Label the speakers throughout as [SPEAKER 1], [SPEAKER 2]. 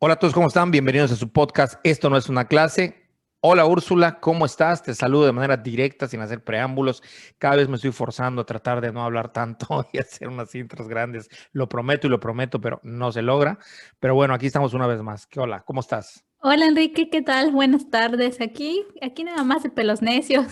[SPEAKER 1] Hola a todos, ¿cómo están? Bienvenidos a su podcast. Esto no es una clase. Hola Úrsula, ¿cómo estás? Te saludo de manera directa, sin hacer preámbulos. Cada vez me estoy forzando a tratar de no hablar tanto y hacer unas intros grandes. Lo prometo y lo prometo, pero no se logra. Pero bueno, aquí estamos una vez más. ¿Qué hola? ¿Cómo estás?
[SPEAKER 2] Hola Enrique, ¿qué tal? Buenas tardes. Aquí nada más de pelos necios,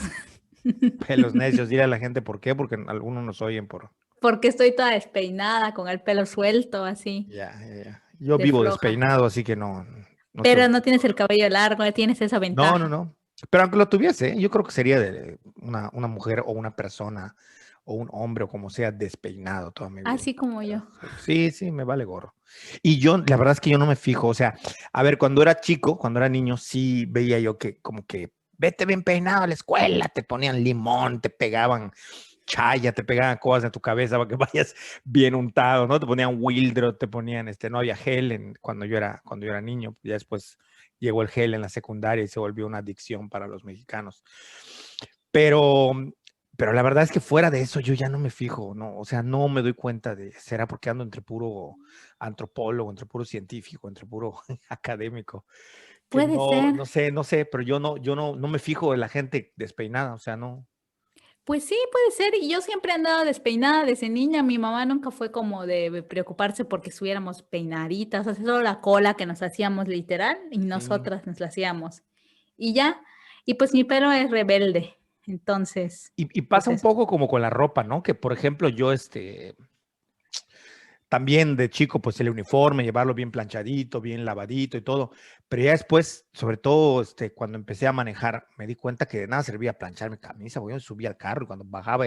[SPEAKER 1] Pelos necios, dile a la gente por qué, porque algunos nos oyen por...
[SPEAKER 2] porque estoy toda despeinada, con el pelo suelto, así,
[SPEAKER 1] Ya. Yo
[SPEAKER 2] de
[SPEAKER 1] vivo
[SPEAKER 2] floja.
[SPEAKER 1] despeinado, así que no te...
[SPEAKER 2] Pero no tienes el cabello largo, tienes esa ventaja.
[SPEAKER 1] No. Pero aunque lo tuviese, yo creo que sería de una mujer o una persona o un hombre o como sea despeinado toda mi vida.
[SPEAKER 2] Así como
[SPEAKER 1] Pero
[SPEAKER 2] yo.
[SPEAKER 1] sí, me vale gorro. Y yo, la verdad es que yo no me fijo, o sea, a ver, cuando era chico, cuando era niño, sí veía yo que como que vete bien peinado a la escuela, te ponían limón, te pegaban chaya, te pegaban cosas en tu cabeza para que vayas bien untado, ¿no? Te ponían Wildro, te ponían, no había gel cuando yo era niño, ya después llegó el gel en la secundaria y se volvió una adicción para los mexicanos. Pero, pero la verdad es que fuera de eso yo ya no me fijo, ¿no? O sea, no me doy cuenta de, será porque ando entre puro antropólogo, entre puro científico, entre puro académico, que
[SPEAKER 2] Puede ser.
[SPEAKER 1] no sé, pero yo no me fijo en la gente despeinada, o sea, no.
[SPEAKER 2] Pues sí, puede ser. Y yo siempre he andado despeinada desde niña. Mi mamá nunca fue como de preocuparse porque estuviéramos peinaditas, o sea, solo la cola que nos hacíamos literal y
[SPEAKER 1] Sí.
[SPEAKER 2] nosotras nos la hacíamos. Y ya. Y pues mi pelo es rebelde. Entonces,
[SPEAKER 1] Y
[SPEAKER 2] pues
[SPEAKER 1] pasa un
[SPEAKER 2] eso.
[SPEAKER 1] poco como con la ropa, ¿no? Que por ejemplo yo, también de chico, pues el uniforme, llevarlo bien planchadito, bien lavadito y todo. Pero ya después, sobre todo cuando empecé a manejar, me di cuenta que de nada servía planchar mi camisa. Yo subía al carro y cuando bajaba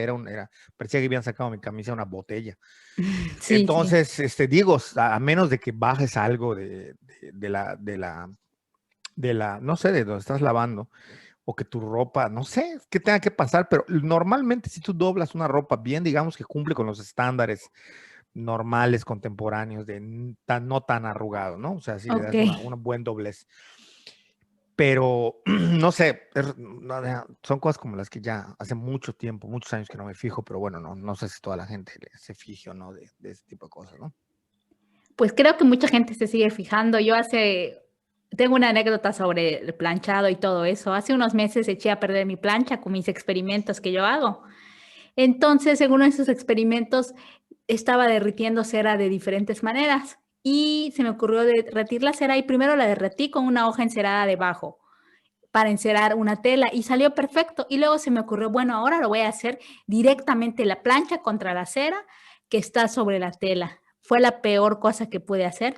[SPEAKER 1] parecía que habían sacado mi camisa de una botella.
[SPEAKER 2] Sí, sí.
[SPEAKER 1] Entonces, digo, a menos de que bajes algo de la, no sé, de donde estás lavando, o que tu ropa, no sé, qué tenga que pasar, pero normalmente si tú doblas una ropa bien, digamos que cumple con los estándares normales, contemporáneos, no tan arrugado, ¿no? O sea, si le
[SPEAKER 2] Ok.
[SPEAKER 1] das una buen doblez. Pero, no sé, son cosas como las que ya hace mucho tiempo, muchos años que no me fijo, pero bueno, no sé si toda la gente se fije o no de ese tipo de cosas, ¿no?
[SPEAKER 2] Pues creo que mucha gente se sigue fijando. Tengo una anécdota sobre el planchado y todo eso. Hace unos meses eché a perder mi plancha con mis experimentos que yo hago. Entonces, en uno de esos experimentos estaba derritiendo cera de diferentes maneras y se me ocurrió derretir la cera y primero la derretí con una hoja encerada debajo para encerar una tela y salió perfecto. Y luego se me ocurrió, bueno, ahora lo voy a hacer directamente la plancha contra la cera que está sobre la tela. Fue la peor cosa que pude hacer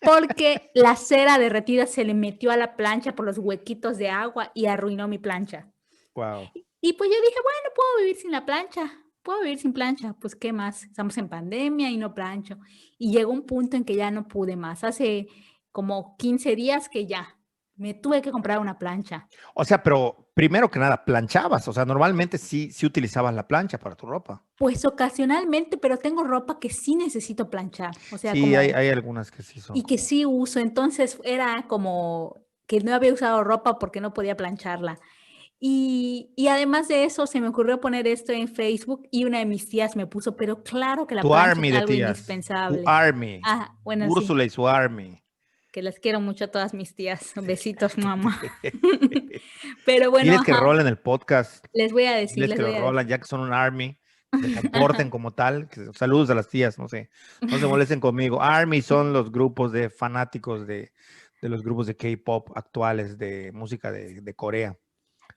[SPEAKER 2] porque la cera derretida se le metió a la plancha por los huequitos de agua y arruinó mi plancha.
[SPEAKER 1] Wow.
[SPEAKER 2] Y pues yo dije, bueno, puedo vivir sin la plancha, puedo vivir sin plancha, pues qué más, estamos en pandemia y no plancho. Y llegó un punto en que ya no pude más, hace como 15 días que ya, me tuve que comprar una plancha.
[SPEAKER 1] O sea, pero primero que nada, planchabas, o sea, normalmente sí utilizabas la plancha para tu ropa.
[SPEAKER 2] Pues ocasionalmente, pero tengo ropa que sí necesito planchar, o sea,
[SPEAKER 1] Sí, hay,
[SPEAKER 2] como,
[SPEAKER 1] hay algunas que sí son
[SPEAKER 2] y que
[SPEAKER 1] como...
[SPEAKER 2] sí uso, entonces era como que no había usado ropa porque no podía plancharla. Y además de eso, se me ocurrió poner esto en Facebook y una de mis tías me puso, pero claro que la
[SPEAKER 1] Tu
[SPEAKER 2] plancha es
[SPEAKER 1] army de
[SPEAKER 2] algo
[SPEAKER 1] tías, tu
[SPEAKER 2] indispensable.
[SPEAKER 1] army,
[SPEAKER 2] Ah, bueno, sí,
[SPEAKER 1] Úrsula y su army.
[SPEAKER 2] que las quiero mucho a todas mis tías. Besitos, mamá. Pero bueno,
[SPEAKER 1] Diles que
[SPEAKER 2] ajá,
[SPEAKER 1] rolen el podcast,
[SPEAKER 2] les voy a decir,
[SPEAKER 1] diles
[SPEAKER 2] les
[SPEAKER 1] que lo
[SPEAKER 2] voy a decir.
[SPEAKER 1] rolan, ya que son un army, que se comporten
[SPEAKER 2] Ajá.
[SPEAKER 1] como tal. Saludos a las tías, no se molesten conmigo. Army son los grupos de fanáticos de los grupos de K-pop actuales, de música de Corea.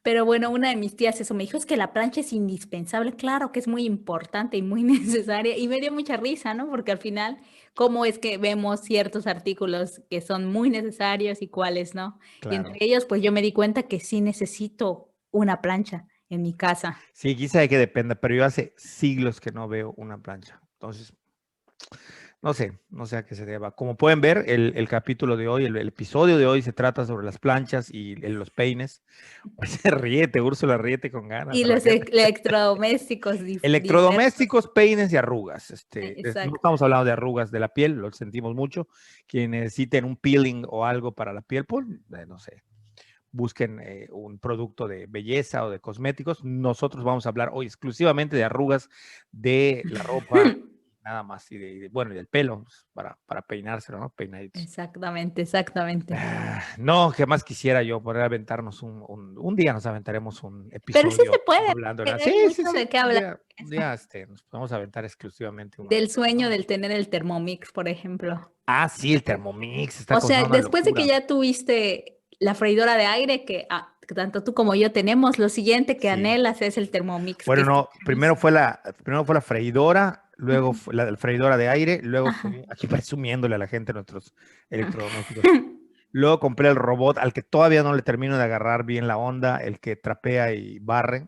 [SPEAKER 2] Pero bueno, una de mis tías eso me dijo, es que la plancha es indispensable, claro que es muy importante y muy necesaria. Y me dio mucha risa, ¿no? Porque al final, ¿cómo es que vemos ciertos artículos que son muy necesarios y cuáles no? Y entre
[SPEAKER 1] Claro.
[SPEAKER 2] ellos, pues yo me di cuenta que sí necesito una plancha en mi casa.
[SPEAKER 1] Sí, quizá de que dependa, pero yo hace siglos que no veo una plancha. Entonces, no sé a qué se deba. Como pueden ver, el capítulo de hoy, el episodio de hoy se trata sobre las planchas y los peines. Pues ríete, Úrsula, ríete con ganas
[SPEAKER 2] Y
[SPEAKER 1] a la
[SPEAKER 2] los
[SPEAKER 1] gente.
[SPEAKER 2] electrodomésticos diversos.
[SPEAKER 1] Electrodomésticos, peines y arrugas. No
[SPEAKER 2] Exacto.
[SPEAKER 1] estamos hablando de arrugas de la piel, lo sentimos mucho. Quienes necesiten un peeling o algo para la piel, pues, no sé, busquen un producto de belleza o de cosméticos. Nosotros vamos a hablar hoy exclusivamente de arrugas de la ropa nada más. Bueno, y del pelo, pues, para peinárselo, ¿no? Peinaditos.
[SPEAKER 2] Exactamente, exactamente.
[SPEAKER 1] No, ¿qué más quisiera yo poder aventarnos un día nos aventaremos un
[SPEAKER 2] Pero sí se
[SPEAKER 1] episodio
[SPEAKER 2] puede,
[SPEAKER 1] hablando, ¿no?
[SPEAKER 2] porque
[SPEAKER 1] Sí,
[SPEAKER 2] hay
[SPEAKER 1] sí,
[SPEAKER 2] mucho
[SPEAKER 1] sí.
[SPEAKER 2] de qué
[SPEAKER 1] Un
[SPEAKER 2] hablar.
[SPEAKER 1] día, un
[SPEAKER 2] Eso.
[SPEAKER 1] día nos podemos aventar exclusivamente uno de
[SPEAKER 2] Del
[SPEAKER 1] estos,
[SPEAKER 2] sueño
[SPEAKER 1] ¿no?
[SPEAKER 2] del tener el Thermomix, por ejemplo.
[SPEAKER 1] Ah, sí, el Thermomix, esta
[SPEAKER 2] O
[SPEAKER 1] cosa es
[SPEAKER 2] sea,
[SPEAKER 1] una
[SPEAKER 2] después de que
[SPEAKER 1] locura.
[SPEAKER 2] ya tuviste la freidora de aire, que tanto tú como yo tenemos, lo siguiente que
[SPEAKER 1] Sí.
[SPEAKER 2] anhelas es el Thermomix, que
[SPEAKER 1] Bueno,
[SPEAKER 2] está
[SPEAKER 1] no,
[SPEAKER 2] carísimo.
[SPEAKER 1] primero fue la freidora, luego
[SPEAKER 2] Ujú.
[SPEAKER 1] fue la freidora de aire, luego
[SPEAKER 2] Ajá.
[SPEAKER 1] aquí presumiéndole a la gente nuestros electrodomésticos. Luego compré el robot al que todavía no le termino de agarrar bien la onda, el que trapea y barre.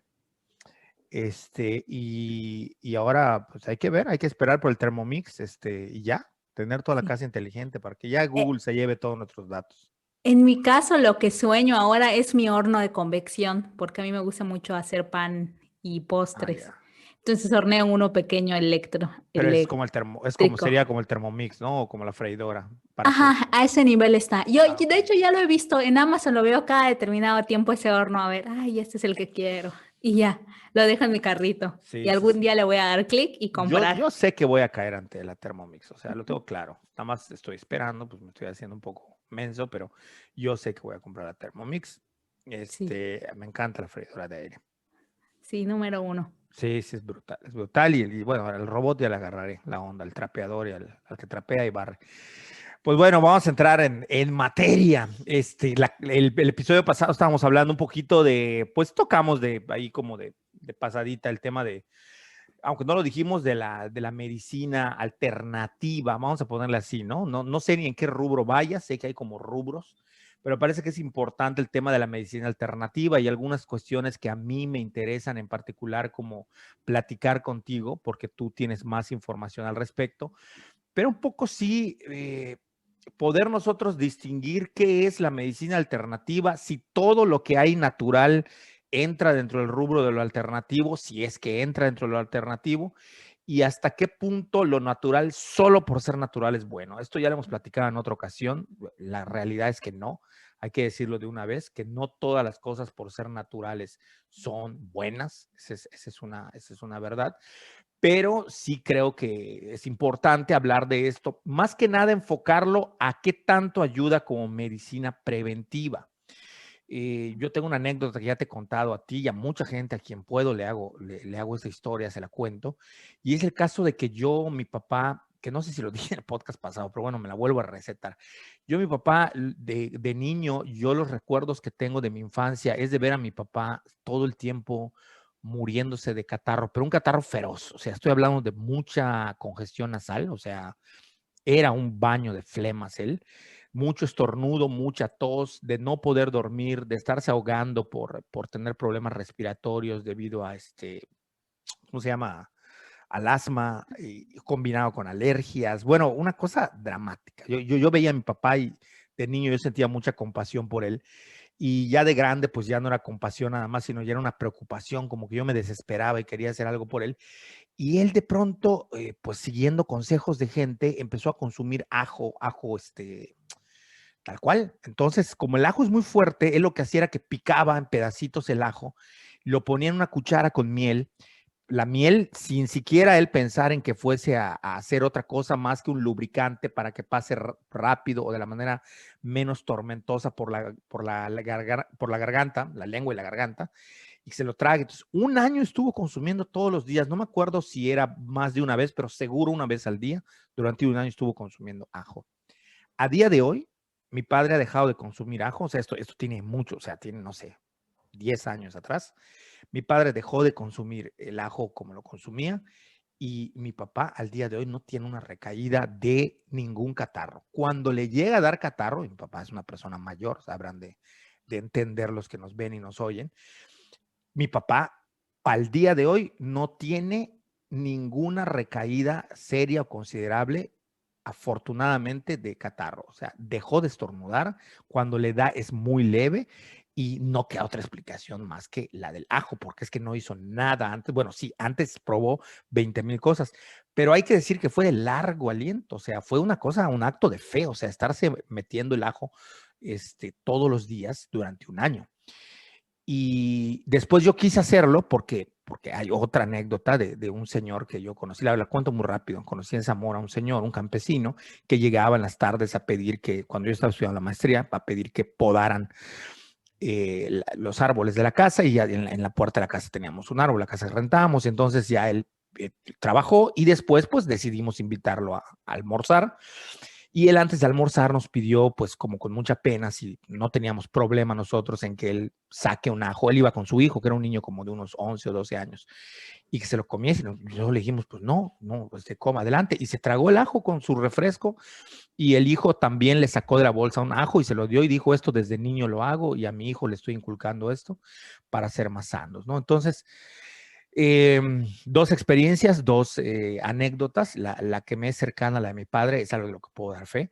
[SPEAKER 1] Y ahora pues hay que ver, hay que esperar por el Thermomix, y ya, tener toda la
[SPEAKER 2] Sí.
[SPEAKER 1] casa inteligente para que ya
[SPEAKER 2] Eh,
[SPEAKER 1] Google se lleve todos nuestros datos.
[SPEAKER 2] En mi caso, lo que sueño ahora es mi horno de convección, porque a mí me gusta mucho hacer pan y
[SPEAKER 1] Ah,
[SPEAKER 2] postres.
[SPEAKER 1] ya.
[SPEAKER 2] Entonces horneo uno pequeño
[SPEAKER 1] Pero es como sería
[SPEAKER 2] eléctrico.
[SPEAKER 1] como el Thermomix, ¿no? O como la freidora para que.
[SPEAKER 2] Ajá, a ese nivel está.
[SPEAKER 1] Ah,
[SPEAKER 2] De
[SPEAKER 1] ok.
[SPEAKER 2] hecho, ya lo he visto en Amazon, lo veo cada determinado tiempo ese horno, a ver, ay, este es el que quiero. Y ya, lo dejo en mi carrito. Y
[SPEAKER 1] Sí, sí,
[SPEAKER 2] algún
[SPEAKER 1] sí.
[SPEAKER 2] día le voy a dar clic y
[SPEAKER 1] Yo
[SPEAKER 2] comprar.
[SPEAKER 1] sé que voy a caer ante la Thermomix, o sea, lo tengo claro. Nada más estoy esperando, pues me estoy haciendo un poco menso, pero yo sé que voy a comprar la Thermomix.
[SPEAKER 2] Sí,
[SPEAKER 1] Me encanta la freidora de aire.
[SPEAKER 2] sí, número uno.
[SPEAKER 1] Sí, sí, es brutal, es brutal. Bueno, el robot ya le agarraré la onda, el trapeador y al que trapea y barre. Pues bueno, vamos a entrar en materia. El episodio pasado estábamos hablando un poquito pues tocamos de ahí como de pasadita el tema aunque no lo dijimos, de la medicina alternativa, vamos a ponerle así, ¿no? No sé ni en qué rubro vaya, sé que hay como rubros, pero parece que es importante el tema de la medicina alternativa y algunas cuestiones que a mí me interesan en particular, como platicar contigo, porque tú tienes más información al respecto, pero un poco sí, poder nosotros distinguir qué es la medicina alternativa, si todo lo que hay natural entra dentro del rubro de lo alternativo, si es que entra dentro de lo alternativo, y hasta qué punto lo natural solo por ser natural es bueno. Esto ya lo hemos platicado en otra ocasión, la realidad es que no, hay que decirlo de una vez, que no todas las cosas por ser naturales son buenas, esa es una verdad, pero sí creo que es importante hablar de esto, más que nada enfocarlo a qué tanto ayuda como medicina preventiva. Yo tengo una anécdota que ya te he contado a ti y a mucha gente a quien puedo le hago esta historia, se la cuento, y es el caso de que mi papá, que no sé si lo dije en el podcast pasado, pero bueno, me la vuelvo a recetar. Mi papá, de niño, yo los recuerdos que tengo de mi infancia es de ver a mi papá todo el tiempo muriéndose de catarro, pero un catarro feroz, o sea, estoy hablando de mucha congestión nasal, o sea, era un baño de flemas él, mucho estornudo, mucha tos, de no poder dormir, de estarse ahogando por tener problemas respiratorios debido a ¿cómo se llama? Al asma, y combinado con alergias. Bueno, una cosa dramática. Yo veía a mi papá y de niño yo sentía mucha compasión por él. Y ya de grande, pues ya no era compasión nada más, sino ya era una preocupación, como que yo me desesperaba y quería hacer algo por él. Y él de pronto, pues siguiendo consejos de gente, empezó a consumir ajo, tal cual. Entonces, como el ajo es muy fuerte, él lo que hacía era que picaba en pedacitos el ajo, lo ponía en una cuchara con miel, la miel sin siquiera él pensar en que fuese a hacer otra cosa más que un lubricante para que pase rápido o de la manera menos tormentosa por la garganta, la lengua y la garganta, y se lo trague. Entonces, un año estuvo consumiendo todos los días, no me acuerdo si era más de una vez, pero seguro una vez al día, durante un año estuvo consumiendo ajo. A día de hoy, mi padre ha dejado de consumir ajo, o sea, esto tiene mucho, o sea, tiene, no sé, 10 años atrás. Mi padre dejó de consumir el ajo como lo consumía y mi papá al día de hoy no tiene una recaída de ningún catarro. Cuando le llega a dar catarro, y mi papá es una persona mayor, sabrán de entender los que nos ven y nos oyen, mi papá al día de hoy no tiene ninguna recaída seria o considerable, afortunadamente, de catarro. O sea, dejó de estornudar, cuando le da es muy leve y no queda otra explicación más que la del ajo, porque es que no hizo nada antes. Bueno, sí, antes probó 20,000 cosas, pero hay que decir que fue de largo aliento, o sea, fue una cosa, un acto de fe, o sea, estarse metiendo el ajo todos los días durante un año. Y después yo quise hacerlo porque porque hay otra anécdota de un señor que yo conocí, la cuento muy rápido, conocí en Zamora a un señor, un campesino, que llegaba en las tardes a pedir que, cuando yo estaba estudiando la maestría, a pedir que podaran los árboles de la casa, y ya en la puerta de la casa teníamos un árbol, la casa que rentábamos, entonces ya él trabajó y después pues decidimos invitarlo a almorzar. Y él antes de almorzar nos pidió, pues como con mucha pena, si no teníamos problema nosotros en que él saque un ajo. Él iba con su hijo, que era un niño como de unos 11 o 12 años, y que se lo comiese. Nosotros le dijimos, pues no, pues se coma, adelante. Y se tragó el ajo con su refresco, y el hijo también le sacó de la bolsa un ajo y se lo dio y dijo, esto desde niño lo hago y a mi hijo le estoy inculcando esto para ser más sanos, ¿no? Entonces, dos experiencias, dos anécdotas. La que me es cercana, la de mi padre, es algo de lo que puedo dar fe.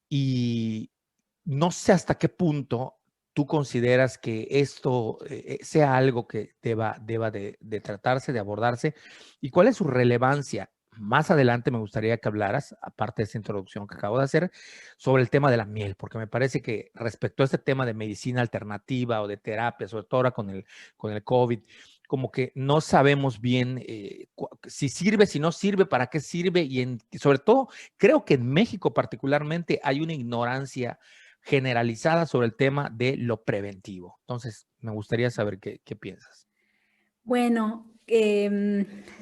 [SPEAKER 1] Y no sé hasta qué punto tú consideras que esto sea algo que deba de tratarse, de abordarse, y cuál es su relevancia. Más adelante me gustaría que hablaras, aparte de esa introducción que acabo de hacer, sobre el tema de la miel, porque me parece que respecto a este tema de medicina alternativa o de terapia, sobre todo ahora con el COVID, como que no sabemos bien si sirve, si no sirve, para qué sirve, y sobre todo creo que en México particularmente hay una ignorancia generalizada sobre el tema de lo preventivo. Entonces, me gustaría saber qué piensas.
[SPEAKER 2] Bueno,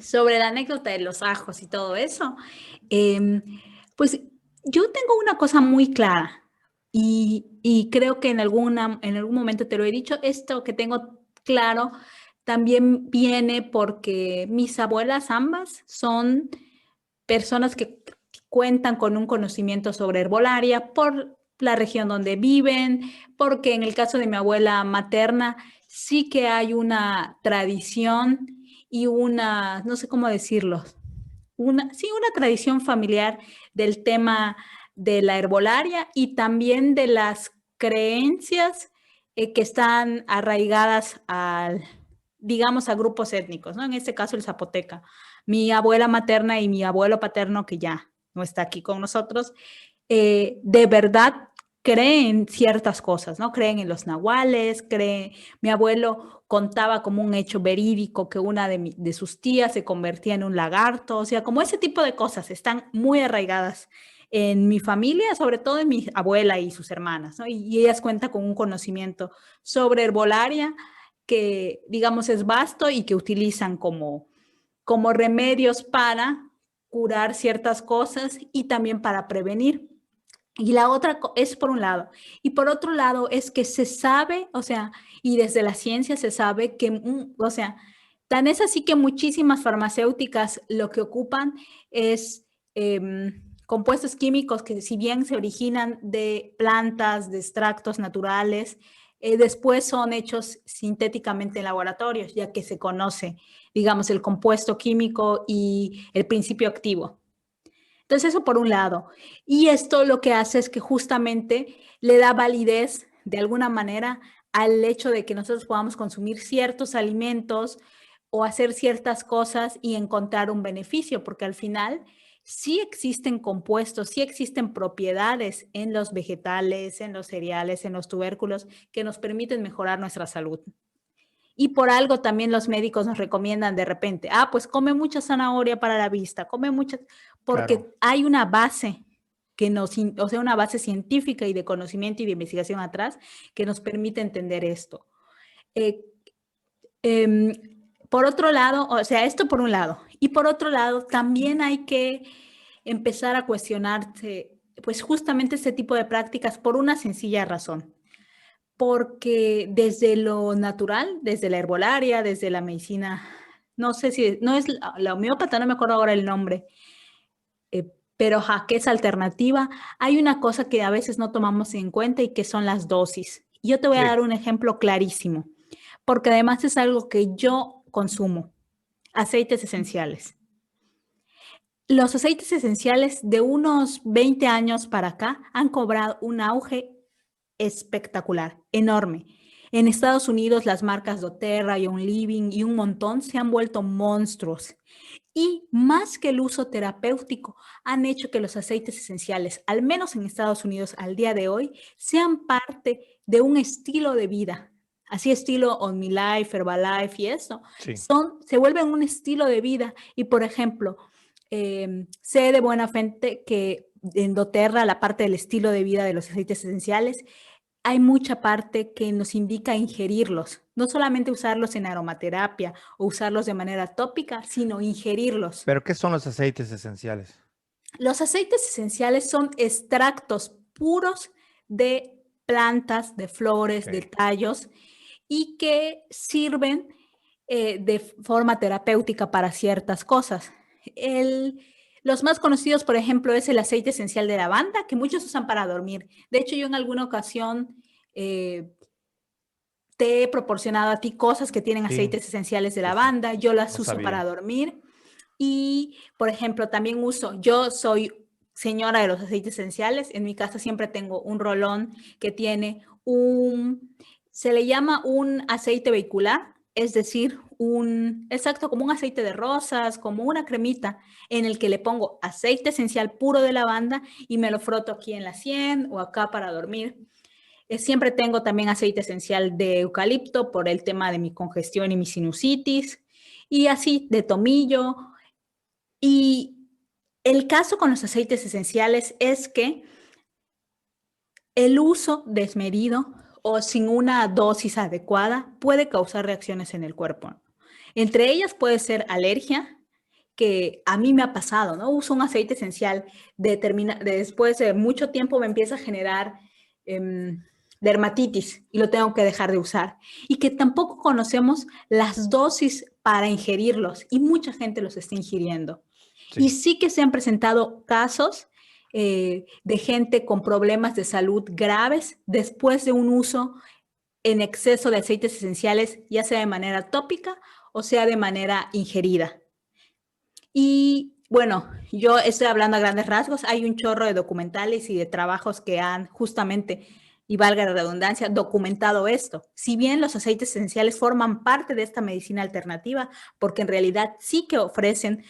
[SPEAKER 2] sobre la anécdota de los ajos y todo eso, em, pues yo tengo una cosa muy clara y creo que en algún momento te lo he dicho, esto que tengo claro también viene porque mis abuelas ambas son personas que cuentan con un conocimiento sobre herbolaria por la región donde viven, porque en el caso de mi abuela materna sí que hay una tradición y una, no sé cómo decirlo, una tradición familiar del tema de la herbolaria y también de las creencias que están arraigadas al, digamos, a grupos étnicos, ¿no? En este caso el zapoteca. Mi abuela materna y mi abuelo paterno, que ya no está aquí con nosotros, de verdad creen ciertas cosas, ¿no? Creen en los nahuales, mi abuelo contaba como un hecho verídico que una de sus tías se convertía en un lagarto, o sea, como ese tipo de cosas están muy arraigadas en mi familia, sobre todo en mi abuela y sus hermanas, ¿no? Y ellas cuentan con un conocimiento sobre herbolaria que, digamos, es vasto y que utilizan como remedios para curar ciertas cosas y también para prevenir. Y la otra es por un lado. Y por otro lado es que se sabe, o sea, y desde la ciencia se sabe que, o sea, tan es así que muchísimas farmacéuticas lo que ocupan es compuestos químicos que si bien se originan de plantas, de extractos naturales, después son hechos sintéticamente en laboratorios, ya que se conoce, digamos, el compuesto químico y el principio activo. Entonces, eso por un lado. Y esto lo que hace es que justamente le da validez de alguna manera al hecho de que nosotros podamos consumir ciertos alimentos o hacer ciertas cosas y encontrar un beneficio, porque al final sí existen compuestos, sí existen propiedades en los vegetales, en los cereales, en los tubérculos que nos permiten mejorar nuestra salud. Y por algo también los médicos nos recomiendan de repente, pues come mucha zanahoria para la vista, come mucha, porque
[SPEAKER 1] Claro.
[SPEAKER 2] hay una base o sea, una base científica y de conocimiento y de investigación atrás que nos permite entender esto. Eh, eh, por otro lado, o sea, esto por un lado. Y por otro lado, también hay que empezar a cuestionarse, pues justamente este tipo de prácticas por una sencilla razón porque desde lo natural, desde la herbolaria, desde la medicina, no sé si, no es la homeópata, no me acuerdo ahora el nombre, pero que es alternativa, hay una cosa que a veces no tomamos en cuenta y que son las dosis. Yo te voy a
[SPEAKER 1] Sí.
[SPEAKER 2] dar un ejemplo clarísimo, porque además es algo que yo consumo, aceites esenciales. Los aceites esenciales de unos 20 años para acá han cobrado un auge espectacular, enorme. En Estados Unidos, las marcas doTERRA, Young Living y un montón se han vuelto monstruos. Y más que el uso terapéutico, han hecho que los aceites esenciales, al menos en Estados Unidos al día de hoy, sean parte de un estilo de vida. así estilo On My Life, Herbalife y eso,
[SPEAKER 1] Sí.
[SPEAKER 2] se vuelven un estilo de vida. Y por ejemplo, sé de buena fuente que en doTERRA, la parte del estilo de vida de los aceites esenciales, hay mucha parte que nos indica ingerirlos, no solamente usarlos en aromaterapia o usarlos de manera tópica, sino ingerirlos.
[SPEAKER 1] ¿Pero qué son los aceites esenciales?
[SPEAKER 2] Los aceites esenciales son extractos puros de plantas, de flores, de
[SPEAKER 1] Ok.
[SPEAKER 2] tallos y que sirven de forma terapéutica para ciertas cosas. Los más conocidos, por ejemplo, es el aceite esencial de lavanda, que muchos usan para dormir. De hecho, yo en alguna ocasión te he proporcionado a ti cosas que tienen
[SPEAKER 1] Sí,
[SPEAKER 2] aceites esenciales de
[SPEAKER 1] sí, sí.
[SPEAKER 2] lavanda. Yo las
[SPEAKER 1] No
[SPEAKER 2] uso para
[SPEAKER 1] sabía.
[SPEAKER 2] dormir. Y, por ejemplo, también yo soy señora de los aceites esenciales. En mi casa siempre tengo un rolón que tiene se le llama un aceite vehicular, es decir, exacto, como un aceite de rosas, como una cremita en el que le pongo aceite esencial puro de lavanda y me lo froto aquí en la sien o acá para dormir. Siempre tengo también aceite esencial de eucalipto por el tema de mi congestión y mi sinusitis y así de tomillo. Y el caso con los aceites esenciales es que el uso desmedido o sin una dosis adecuada puede causar reacciones en el cuerpo. Entre ellas puede ser alergia, que a mí me ha pasado, ¿no? Uso un aceite esencial, después de mucho tiempo me empieza a generar dermatitis y lo tengo que dejar de usar. Y que tampoco conocemos las dosis para ingerirlos y mucha gente los está ingiriendo.
[SPEAKER 1] Sí.
[SPEAKER 2] Y sí que se han presentado casos de gente con problemas de salud graves después de un uso en exceso de aceites esenciales, ya sea de manera tópica o sea de manera ingerida. Y bueno, yo estoy hablando a grandes rasgos, hay un chorro de documentales y de trabajos que han justamente, y valga la redundancia, documentado esto. Si bien los aceites esenciales forman parte de esta medicina alternativa, porque en realidad sí que ofrecen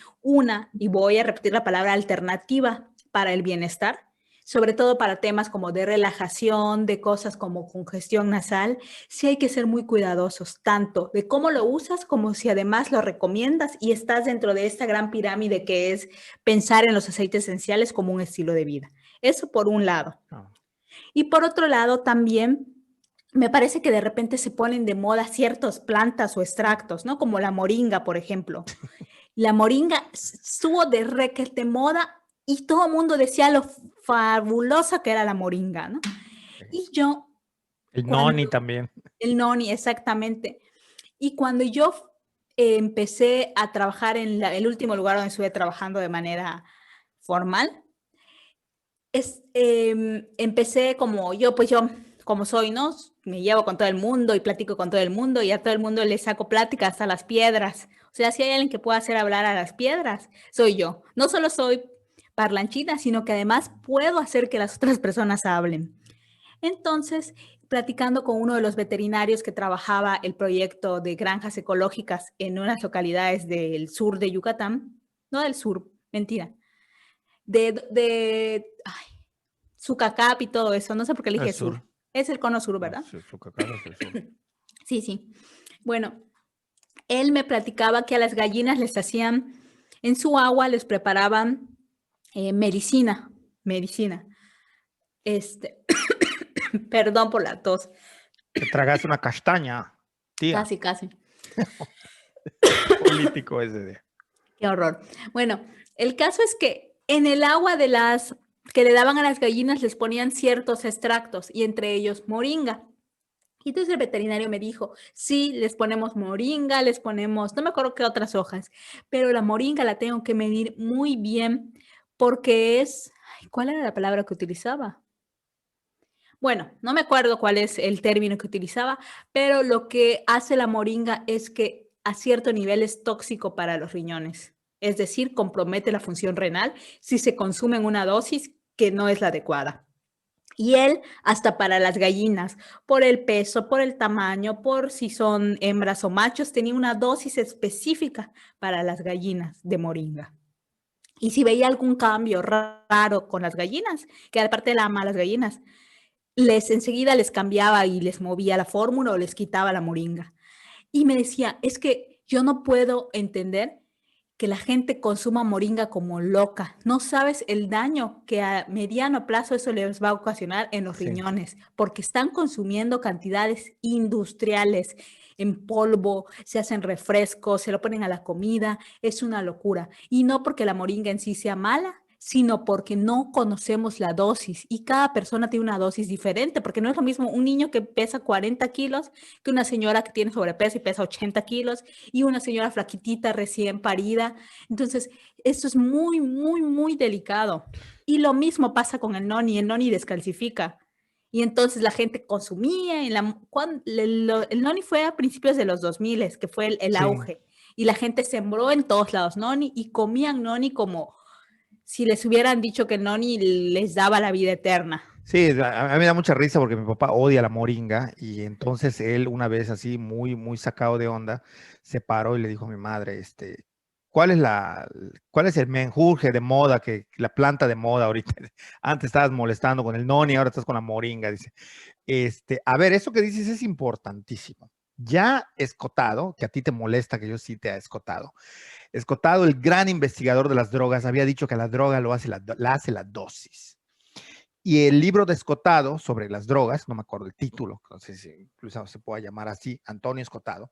[SPEAKER 2] y voy a repetir la palabra, alternativa para el bienestar, sobre todo para temas como de relajación, de cosas como congestión nasal, sí hay que ser muy cuidadosos, tanto de cómo lo usas como si además lo recomiendas y estás dentro de esta gran pirámide que es pensar en los aceites esenciales como un estilo de vida. Eso por un lado.
[SPEAKER 1] Ah.
[SPEAKER 2] Y por otro lado también me parece que de repente se ponen de moda ciertas plantas o extractos, ¿no? Como la moringa, por ejemplo. La moringa estuvo de requete moda y todo el mundo decía lo fabulosa que era la moringa, ¿no? Y yo,
[SPEAKER 1] El
[SPEAKER 2] cuando
[SPEAKER 1] noni también.
[SPEAKER 2] el noni, exactamente. Y cuando yo empecé a trabajar en el último lugar donde estuve trabajando de manera formal, empecé pues yo, como soy, ¿no? Me llevo con todo el mundo y platico con todo el mundo y a todo el mundo le saco pláticas a las piedras. O sea, si hay alguien que pueda hacer hablar a las piedras, soy yo. No solo soy parlanchina, sino que además puedo hacer que las otras personas hablen. Entonces, platicando con uno de los veterinarios que trabajaba el proyecto de granjas ecológicas en unas localidades del sur de Yucatán, no del sur, mentira, ay, Sucacap y todo eso, no sé por qué
[SPEAKER 1] El
[SPEAKER 2] elige sur.
[SPEAKER 1] sur.
[SPEAKER 2] Es el cono sur,
[SPEAKER 1] No,
[SPEAKER 2] ¿verdad?
[SPEAKER 1] sí, Sucacaba es el sur.
[SPEAKER 2] Sí, sí. Bueno, él me platicaba que a las gallinas les hacían, en su agua les preparaban medicina. Perdón por la tos.
[SPEAKER 1] Te tragas una castaña, tía.
[SPEAKER 2] Casi, casi.
[SPEAKER 1] Político ese de.
[SPEAKER 2] Qué horror. Bueno, el caso es que en el agua que le daban a las gallinas les ponían ciertos extractos y entre ellos moringa. Y entonces el veterinario me dijo, sí, les ponemos moringa, les ponemos, no me acuerdo qué otras hojas, pero la moringa la tengo que medir muy bien porque ¿cuál era la palabra que utilizaba? Bueno, no me acuerdo cuál es el término que utilizaba, pero lo que hace la moringa es que a cierto nivel es tóxico para los riñones. Es decir, compromete la función renal si se consume en una dosis que no es la adecuada. Y él, hasta para las gallinas, por el peso, por el tamaño, por si son hembras o machos, tenía una dosis específica para las gallinas de moringa. Y si veía algún cambio raro con las gallinas, que aparte él ama a las gallinas, enseguida les cambiaba y les movía la fórmula o les quitaba la moringa. Y me decía, es que yo no puedo entender que la gente consuma moringa como loca. No sabes el daño que a mediano plazo eso les va a ocasionar en los
[SPEAKER 1] Sí.
[SPEAKER 2] riñones, porque están consumiendo cantidades industriales en polvo, se hacen refrescos, se lo ponen a la comida, es una locura. Y no porque la moringa en sí sea mala, sino porque no conocemos la dosis y cada persona tiene una dosis diferente, porque no es lo mismo un niño que pesa 40 kilos que una señora que tiene sobrepeso y pesa 80 kilos y una señora flaquitita recién parida. Entonces, esto es muy, muy, muy delicado. Y lo mismo pasa con el noni descalcifica. Y entonces la gente consumía, el noni fue a principios de los 2000, que fue el
[SPEAKER 1] Sí.
[SPEAKER 2] auge. Y la gente sembró en todos lados noni y comían noni como si les hubieran dicho que el noni les daba la vida eterna.
[SPEAKER 1] Sí, a mí me da mucha risa porque mi papá odia la moringa y entonces él una vez así muy, muy sacado de onda, se paró y le dijo a mi madre, ¿cuál es cuál es el menjurje de moda, la planta de moda ahorita? Antes estabas molestando con el noni, ahora estás con la moringa, dice. A ver, eso que dices es importantísimo. Ya Escotado, que a ti te molesta que yo sí te ha escotado. Escotado, el gran investigador de las drogas, había dicho que la droga la hace la dosis. Y el libro de Escotado sobre las drogas, no me acuerdo el título, no sé si incluso se pueda llamar así, Antonio Escotado,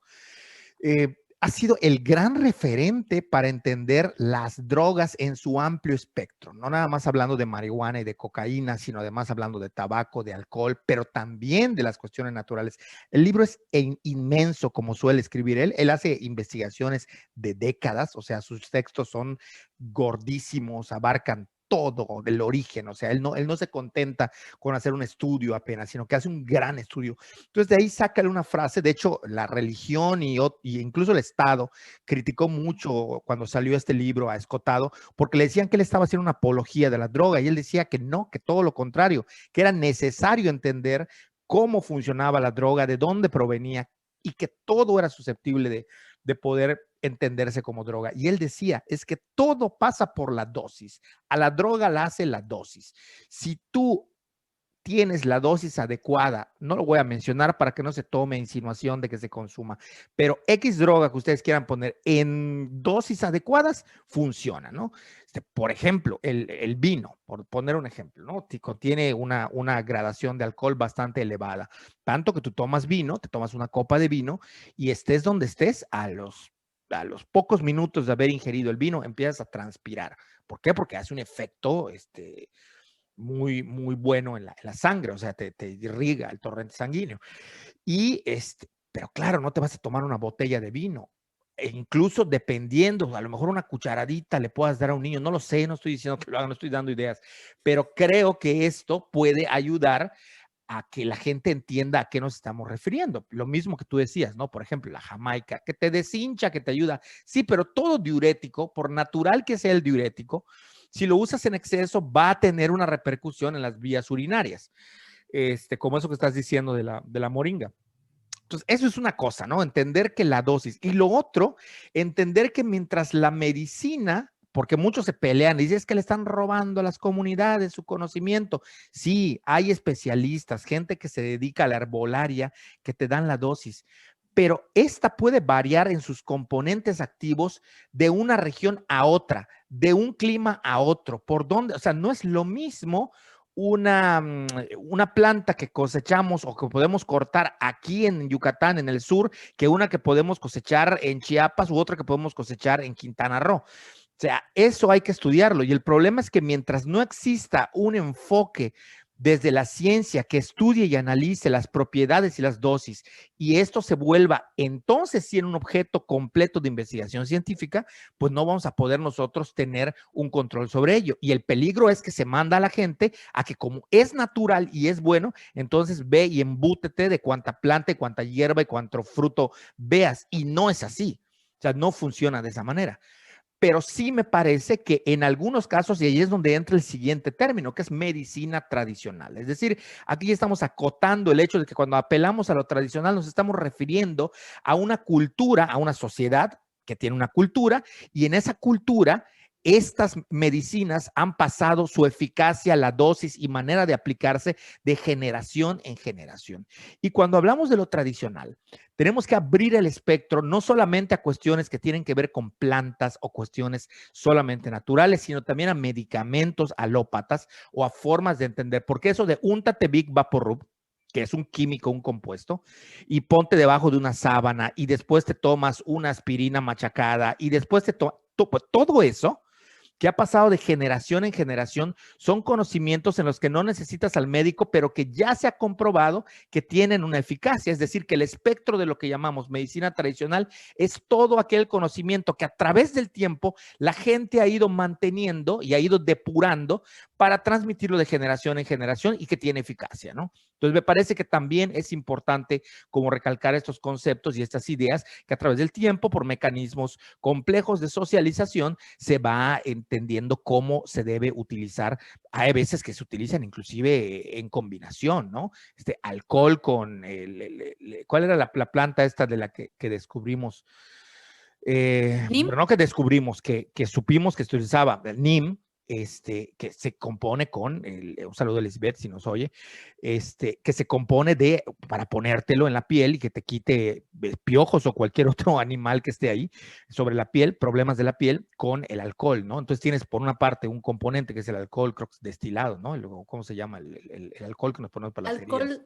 [SPEAKER 1] ha sido el gran referente para entender las drogas en su amplio espectro, no nada más hablando de marihuana y de cocaína, sino además hablando de tabaco, de alcohol, pero también de las cuestiones naturales. El libro es inmenso, como suele escribir él. Él hace investigaciones de décadas, o sea, sus textos son gordísimos, abarcan todo del origen, o sea, él no se contenta con hacer un estudio apenas, sino que hace un gran estudio. Entonces de ahí sácale una frase, de hecho la religión y incluso el Estado criticó mucho cuando salió este libro a Escotado, porque le decían que él estaba haciendo una apología de la droga y él decía que no, que todo lo contrario, que era necesario entender cómo funcionaba la droga, de dónde provenía y que todo era susceptible de poder entenderse como droga. Y él decía, es que todo pasa por la dosis. A la droga la hace la dosis. Si tú tienes la dosis adecuada, no lo voy a mencionar para que no se tome insinuación de que se consuma, pero X droga que ustedes quieran poner en dosis adecuadas, funciona, ¿no? Por ejemplo, el vino, por poner un ejemplo, ¿no? Contiene una gradación de alcohol bastante elevada, tanto que tú tomas vino, te tomas una copa de vino y estés donde estés, a los pocos minutos de haber ingerido el vino, empiezas a transpirar. ¿Por qué? Porque hace un efecto, muy, muy bueno en la sangre, o sea, te irriga el torrente sanguíneo. Pero claro, no te vas a tomar una botella de vino. E incluso dependiendo, a lo mejor una cucharadita le puedas dar a un niño, no lo sé, no estoy diciendo que lo hagan, no estoy dando ideas, pero creo que esto puede ayudar a que la gente entienda a qué nos estamos refiriendo. Lo mismo que tú decías, ¿no? Por ejemplo, la jamaica, que te deshincha, que te ayuda. Sí, pero todo diurético, por natural que sea el diurético, si lo usas en exceso, va a tener una repercusión en las vías urinarias, como eso que estás diciendo de la moringa. Entonces, eso es una cosa, ¿no? Entender que la dosis. Y lo otro, entender que mientras la medicina, porque muchos se pelean y dicen es que le están robando a las comunidades su conocimiento. Sí, hay especialistas, gente que se dedica a la herbolaria, que te dan la dosis, pero esta puede variar en sus componentes activos de una región a otra, de un clima a otro. ¿Por dónde? O sea, no es lo mismo una planta que cosechamos o que podemos cortar aquí en Yucatán, en el sur, que una que podemos cosechar en Chiapas u otra que podemos cosechar en Quintana Roo. O sea, eso hay que estudiarlo. Y el problema es que mientras no exista un enfoque desde la ciencia que estudie y analice las propiedades y las dosis, y esto se vuelva entonces sí en un objeto completo de investigación científica, pues no vamos a poder nosotros tener un control sobre ello. Y el peligro es que se manda a la gente a que como es natural y es bueno, entonces ve y embútete de cuánta planta y cuánta hierba y cuánto fruto veas. Y no es así. O sea, no funciona de esa manera. Pero sí me parece que en algunos casos, y ahí es donde entra el siguiente término, que es medicina tradicional. Es decir, aquí estamos acotando el hecho de que cuando apelamos a lo tradicional nos estamos refiriendo a una cultura, a una sociedad que tiene una cultura, y en esa cultura estas medicinas han pasado su eficacia, la dosis y manera de aplicarse de generación en generación. Y cuando hablamos de lo tradicional, tenemos que abrir el espectro no solamente a cuestiones que tienen que ver con plantas o cuestiones solamente naturales, sino también a medicamentos alópatas o a formas de entender. Porque eso de úntate Big Vaporub, que es un químico, un compuesto, y ponte debajo de una sábana y después te tomas una aspirina machacada y después te tomas todo eso que ha pasado de generación en generación, son conocimientos en los que no necesitas al médico, pero que ya se ha comprobado que tienen una eficacia. Es decir, que el espectro de lo que llamamos medicina tradicional es todo aquel conocimiento que a través del tiempo la gente ha ido manteniendo y ha ido depurando para transmitirlo de generación en generación y que tiene eficacia, ¿no? Entonces, me parece que también es importante como recalcar estos conceptos y estas ideas que a través del tiempo, por mecanismos complejos de socialización, se va entendiendo cómo se debe utilizar. Hay veces que se utilizan inclusive en combinación, ¿no? Alcohol con ¿cuál era la planta esta de la que descubrimos?
[SPEAKER 2] ¿NIM?
[SPEAKER 1] Bueno, no que descubrimos, que supimos que se utilizaba el NIM, que se compone con, un saludo a Lisbeth si nos oye, que se compone para ponértelo en la piel y que te quite piojos o cualquier otro animal que esté ahí sobre la piel, problemas de la piel con el alcohol, ¿no? Entonces tienes por una parte un componente que es el alcohol, creo que es destilado, ¿no? Luego, ¿cómo se llama? El alcohol que nos ponemos para las heridas.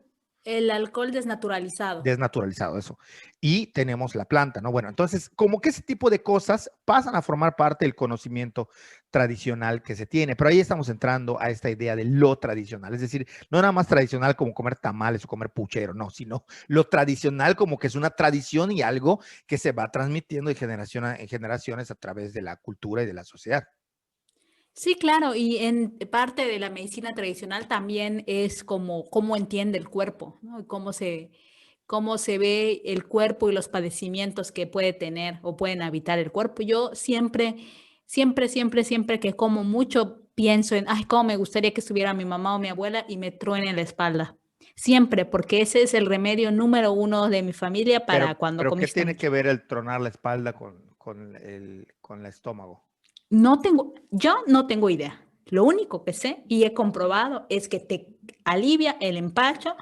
[SPEAKER 2] El alcohol desnaturalizado.
[SPEAKER 1] Desnaturalizado, eso. Y tenemos la planta, ¿no? Bueno, entonces, como que ese tipo de cosas pasan a formar parte del conocimiento tradicional que se tiene, pero ahí estamos entrando a esta idea de lo tradicional, es decir, no nada más tradicional como comer tamales o comer puchero, no, sino lo tradicional como que es una tradición y algo que se va transmitiendo de generación en generaciones a través de la cultura y de la sociedad.
[SPEAKER 2] Sí, claro, y en parte de la medicina tradicional también es como cómo entiende el cuerpo, ¿no? Y cómo se ve el cuerpo y los padecimientos que puede tener o pueden habitar el cuerpo. Yo siempre que como mucho pienso en, ay, cómo me gustaría que estuviera mi mamá o mi abuela y me truene la espalda. Siempre, porque ese es el remedio número uno de mi familia para cuando
[SPEAKER 1] Pero ¿qué
[SPEAKER 2] comiste
[SPEAKER 1] tiene
[SPEAKER 2] mucho.
[SPEAKER 1] que ver el tronar la espalda con el estómago?
[SPEAKER 2] Yo no tengo idea. Lo único que sé y he comprobado es que te alivia el empacho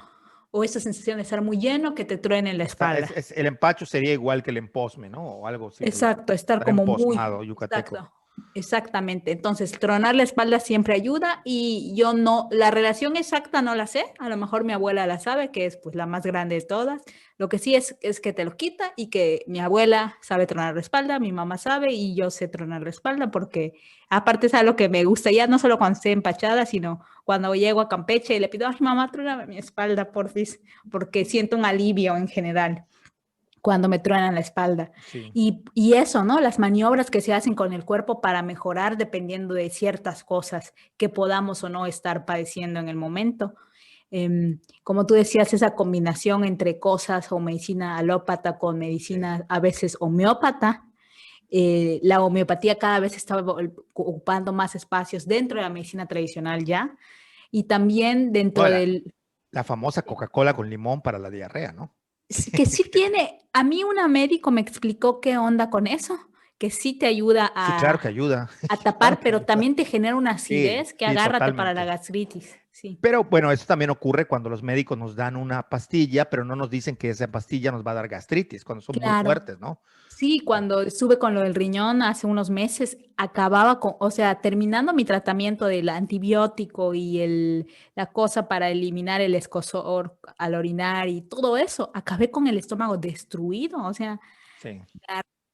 [SPEAKER 2] o esa sensación de estar muy lleno que te truene en la espalda.
[SPEAKER 1] El empacho sería igual que el emposme, ¿no? O algo similar.
[SPEAKER 2] Exacto, estar
[SPEAKER 1] Estar
[SPEAKER 2] como muy,
[SPEAKER 1] emposmado, yucateco.
[SPEAKER 2] exacto, exactamente. Entonces, tronar la espalda siempre ayuda y yo no, la relación exacta no la sé, a lo mejor mi abuela la sabe, que es pues la más grande de todas. Lo que sí es que te lo quita y que mi abuela sabe tronar la espalda, mi mamá sabe y yo sé tronar la espalda porque aparte es algo que me gusta ya no solo cuando esté empachada, sino cuando llego a Campeche y le pido, ay mamá, tróname mi espalda, porfis, porque siento un alivio en general cuando me truenan la espalda.
[SPEAKER 1] Sí.
[SPEAKER 2] Y eso, ¿no? Las maniobras que se hacen con el cuerpo para mejorar dependiendo de ciertas cosas que podamos o no estar padeciendo en el momento. Como tú decías, esa combinación entre cosas o medicina alópata con medicina
[SPEAKER 1] Sí.
[SPEAKER 2] a veces homeópata. La homeopatía cada vez está ocupando más espacios dentro de la medicina tradicional ya. Y también dentro
[SPEAKER 1] Bueno,
[SPEAKER 2] del...
[SPEAKER 1] la famosa Coca-Cola con limón para la diarrea, ¿no?
[SPEAKER 2] Que sí tiene, a mí una médico me explicó qué onda con eso, que sí te ayuda
[SPEAKER 1] Sí, claro que ayuda.
[SPEAKER 2] a
[SPEAKER 1] Claro
[SPEAKER 2] tapar,
[SPEAKER 1] que
[SPEAKER 2] pero
[SPEAKER 1] ayuda.
[SPEAKER 2] también te genera una
[SPEAKER 1] Sí,
[SPEAKER 2] acidez que
[SPEAKER 1] sí,
[SPEAKER 2] agárrate para la
[SPEAKER 1] totalmente.
[SPEAKER 2] gastritis. Sí,
[SPEAKER 1] Pero bueno, eso también ocurre cuando los médicos nos dan una pastilla, pero no nos dicen que esa pastilla nos va a dar gastritis, cuando son muy
[SPEAKER 2] claro.
[SPEAKER 1] fuertes, ¿no?
[SPEAKER 2] Sí, cuando estuve con lo del riñón hace unos meses, acababa con, o sea, terminando mi tratamiento del antibiótico y la cosa para eliminar el escozor al orinar y todo eso, acabé con el estómago destruido, o sea,
[SPEAKER 1] Sí,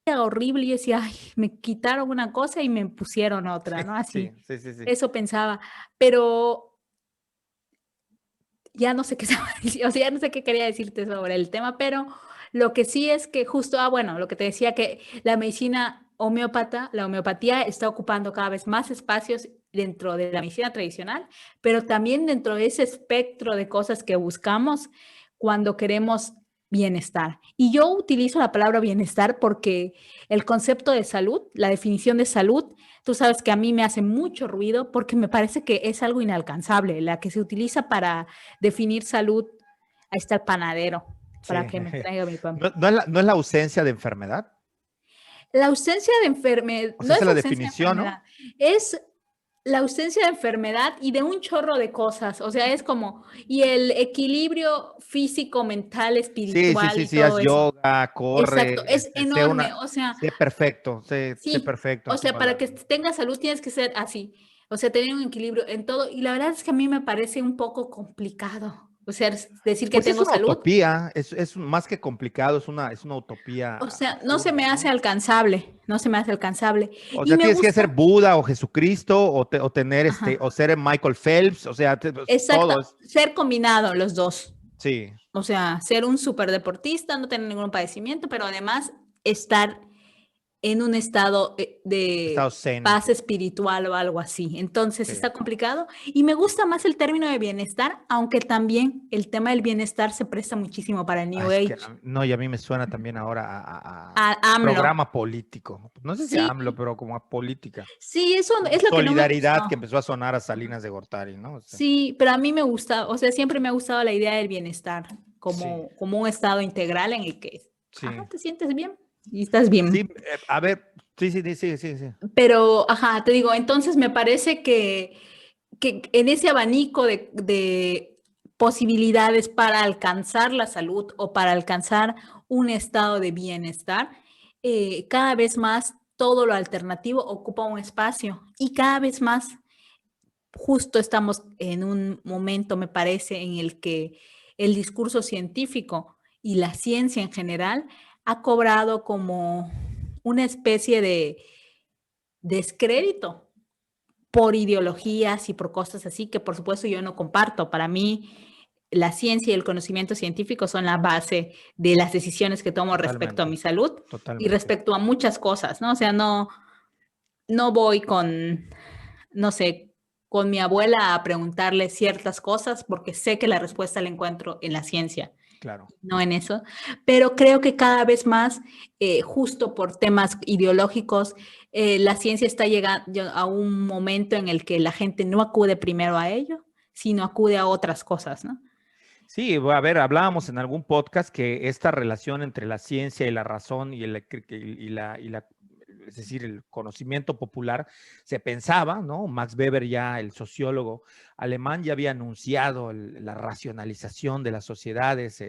[SPEAKER 2] era horrible y yo decía, ay, me quitaron una cosa y me pusieron otra, ¿no?
[SPEAKER 1] sí,
[SPEAKER 2] Así,
[SPEAKER 1] sí, sí, sí.
[SPEAKER 2] eso pensaba, pero ya no sé qué estaba diciendo, o sea, ya no sé qué quería decirte sobre el tema, pero lo que sí es que justo, bueno, lo que te decía que la medicina homeópata, la homeopatía está ocupando cada vez más espacios dentro de la medicina tradicional, pero también dentro de ese espectro de cosas que buscamos cuando queremos bienestar. Y yo utilizo la palabra bienestar porque el concepto de salud, la definición de salud, tú sabes que a mí me hace mucho ruido porque me parece que es algo inalcanzable, la que se utiliza para definir salud. Ahí está el panadero
[SPEAKER 1] Sí.
[SPEAKER 2] para que me traiga mi pan.
[SPEAKER 1] No, no es la ausencia de enfermedad.
[SPEAKER 2] La ausencia de enfermedad,
[SPEAKER 1] O
[SPEAKER 2] no
[SPEAKER 1] sea, esa
[SPEAKER 2] es
[SPEAKER 1] es la
[SPEAKER 2] ausencia de
[SPEAKER 1] definición, ¿no?
[SPEAKER 2] enfermedad, es la ausencia de enfermedad y de un chorro de cosas. O sea, es como, y el equilibrio físico, mental,
[SPEAKER 1] Sí, sí,
[SPEAKER 2] espiritual
[SPEAKER 1] sí,
[SPEAKER 2] y
[SPEAKER 1] sí, haz
[SPEAKER 2] todo eso.
[SPEAKER 1] yoga,
[SPEAKER 2] Exacto,
[SPEAKER 1] corre,
[SPEAKER 2] es
[SPEAKER 1] sé
[SPEAKER 2] enorme. O sea,
[SPEAKER 1] sé perfecto, sé
[SPEAKER 2] sí,
[SPEAKER 1] perfecto
[SPEAKER 2] o
[SPEAKER 1] en tu
[SPEAKER 2] sea, para que
[SPEAKER 1] palabra.
[SPEAKER 2] tengas salud tienes que ser así. O sea, tener un equilibrio en todo. Y la verdad es que a mí me parece un poco complicado. O sea, decir que
[SPEAKER 1] Pues es
[SPEAKER 2] tengo
[SPEAKER 1] una
[SPEAKER 2] salud.
[SPEAKER 1] utopía, es más que complicado, es una utopía
[SPEAKER 2] O sea, no se
[SPEAKER 1] absurda,
[SPEAKER 2] me hace
[SPEAKER 1] ¿no?
[SPEAKER 2] alcanzable, no se me hace alcanzable.
[SPEAKER 1] O
[SPEAKER 2] Y
[SPEAKER 1] sea,
[SPEAKER 2] me
[SPEAKER 1] tienes que ser
[SPEAKER 2] gusta,
[SPEAKER 1] Buda o Jesucristo o tener o
[SPEAKER 2] ajá,
[SPEAKER 1] ser Michael Phelps, o sea, pues,
[SPEAKER 2] exacto,
[SPEAKER 1] todo es,
[SPEAKER 2] ser combinado los dos.
[SPEAKER 1] sí,
[SPEAKER 2] O sea, ser un superdeportista, no tener ningún padecimiento, pero además estar en un estado
[SPEAKER 1] estado
[SPEAKER 2] de
[SPEAKER 1] zen,
[SPEAKER 2] paz espiritual o algo así. Entonces
[SPEAKER 1] sí.
[SPEAKER 2] está complicado y me gusta más el término de bienestar, aunque también el tema del bienestar se presta muchísimo para el New
[SPEAKER 1] Es que,
[SPEAKER 2] Age.
[SPEAKER 1] no, y a mí me suena también ahora a
[SPEAKER 2] AMLO.
[SPEAKER 1] programa político. No sé si
[SPEAKER 2] Sí,
[SPEAKER 1] AMLO, pero como a política.
[SPEAKER 2] sí, eso
[SPEAKER 1] Como
[SPEAKER 2] es lo que no me
[SPEAKER 1] solidaridad que
[SPEAKER 2] gustó.
[SPEAKER 1] empezó a sonar a Salinas de Gortari, ¿no? O sea,
[SPEAKER 2] Sí, pero a mí me gusta, o sea, siempre me ha gustado la idea del bienestar
[SPEAKER 1] sí,
[SPEAKER 2] como un estado integral en el que, ajá,
[SPEAKER 1] sí.
[SPEAKER 2] te sientes bien y estás
[SPEAKER 1] Sí,
[SPEAKER 2] bien.
[SPEAKER 1] a ver, sí, sí, sí, sí, sí.
[SPEAKER 2] Pero, ajá, te digo, entonces me parece que en ese abanico de posibilidades para alcanzar la salud o para alcanzar un estado de bienestar, cada vez más todo lo alternativo ocupa un espacio y cada vez más justo estamos en un momento, me parece, en el que el discurso científico y la ciencia en general ha cobrado como una especie de descrédito por ideologías y por cosas así que por supuesto yo no comparto. Para mí la ciencia y el conocimiento científico son la base de las decisiones que tomo respecto a mi
[SPEAKER 1] Totalmente,
[SPEAKER 2] salud y
[SPEAKER 1] totalmente.
[SPEAKER 2] respecto a muchas cosas, ¿no? O sea, no voy con, no sé, con mi abuela a preguntarle ciertas cosas porque sé que la respuesta la encuentro en la ciencia,
[SPEAKER 1] Claro,
[SPEAKER 2] no en eso, pero creo que cada vez más, justo por temas ideológicos, la ciencia está llegando a un momento en el que la gente no acude primero a ello, sino acude a otras cosas, ¿no?
[SPEAKER 1] sí, a ver, hablábamos en algún podcast que esta relación entre la ciencia y la razón es decir, el conocimiento popular, se pensaba, ¿no? Max Weber ya, el sociólogo alemán, ya había anunciado la racionalización de las sociedades,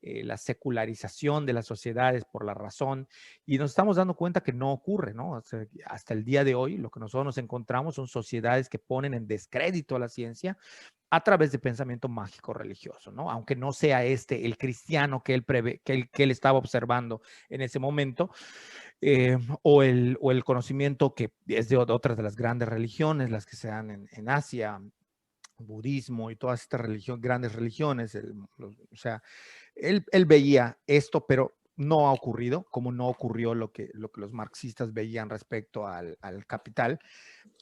[SPEAKER 1] la secularización de las sociedades por la razón, y nos estamos dando cuenta que no ocurre, ¿no? O sea, hasta el día de hoy, lo que nosotros nos encontramos son sociedades que ponen en descrédito a la ciencia a través de pensamiento mágico religioso, ¿no? Aunque no sea este el cristiano que él, que él estaba observando en ese momento, o el conocimiento que es de otras de las grandes religiones, las que se dan en Asia, budismo y todas estas grandes religiones, o sea, él veía esto, pero no ha ocurrido, como no ocurrió lo que los marxistas veían respecto al capital.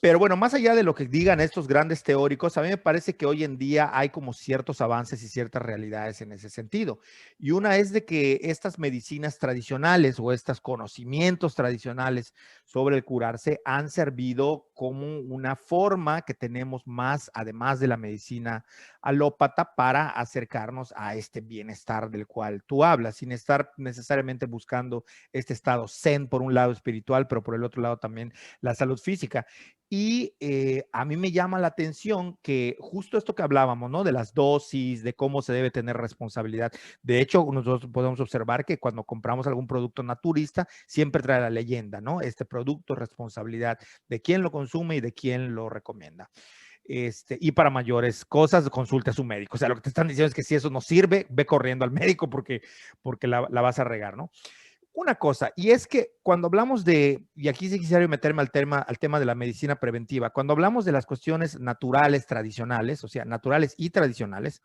[SPEAKER 1] Pero bueno, más allá de lo que digan estos grandes teóricos, a mí me parece que hoy en día hay como ciertos avances y ciertas realidades en ese sentido. Y una es de que estas medicinas tradicionales o estos conocimientos tradicionales sobre el curarse han servido como una forma que tenemos más, además de la medicina alópata, para acercarnos a este bienestar del cual tú hablas, sin estar necesariamente buscando este estado zen por un lado espiritual, pero por el otro lado también la salud física. Y a mí me llama la atención que justo esto que hablábamos, ¿no? De las dosis, de cómo se debe tener responsabilidad. De hecho, nosotros podemos observar que cuando compramos algún producto naturista, siempre trae la leyenda, ¿no? Este producto es responsabilidad de quién lo consume y de quién lo recomienda. Y para mayores cosas, consulte a su médico. O sea, lo que te están diciendo es que si eso no sirve, ve corriendo al médico porque la vas a regar, ¿no? Una cosa, y es que cuando hablamos y aquí sí quisiera meterme al tema de la medicina preventiva, cuando hablamos de las cuestiones naturales, tradicionales, o sea, naturales y tradicionales,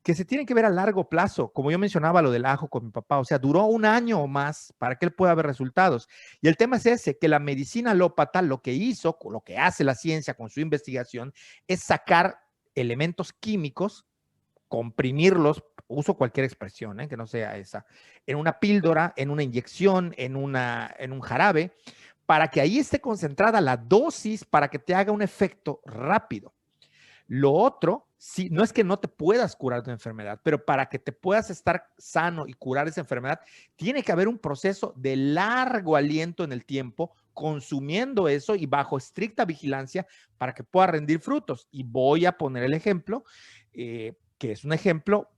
[SPEAKER 1] que se tienen que ver a largo plazo, como yo mencionaba lo del ajo con mi papá, o sea, duró un año o más para que él pueda ver resultados. Y el tema es ese, que la medicina alópata lo que hizo, lo que hace la ciencia con su investigación, es sacar elementos químicos, comprimirlos, uso cualquier expresión, que no sea esa, en una píldora, en una inyección, en un jarabe, para que ahí esté concentrada la dosis para que te haga un efecto rápido. Lo otro sí, no es que no te puedas curar de una enfermedad, pero para que te puedas estar sano y curar esa enfermedad, tiene que haber un proceso de largo aliento en el tiempo, consumiendo eso y bajo estricta vigilancia para que pueda rendir frutos. Y voy a poner el ejemplo, que es un ejemplo,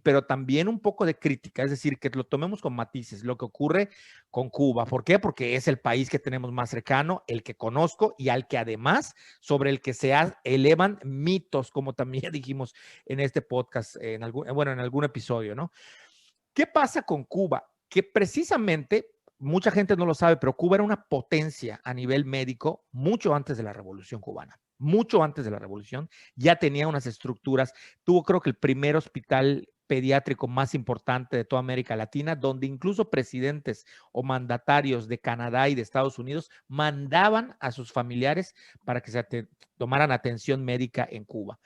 [SPEAKER 1] pero también un poco de crítica, es decir, que lo tomemos con matices, lo que ocurre con Cuba. ¿Por qué? Porque es el país que tenemos más cercano, el que conozco y al que además sobre el que se elevan mitos, como también dijimos en este podcast, en algún episodio, ¿no? ¿Qué pasa con Cuba? Que precisamente, mucha gente no lo sabe, pero Cuba era una potencia a nivel médico mucho antes de la Revolución Cubana. Mucho antes de la Revolución, ya tenía unas estructuras. Tuvo, creo que, el primer hospital pediátrico más importante de toda América Latina, donde incluso presidentes o mandatarios de Canadá y de Estados Unidos mandaban a sus familiares para que se tomaran atención médica en Cuba.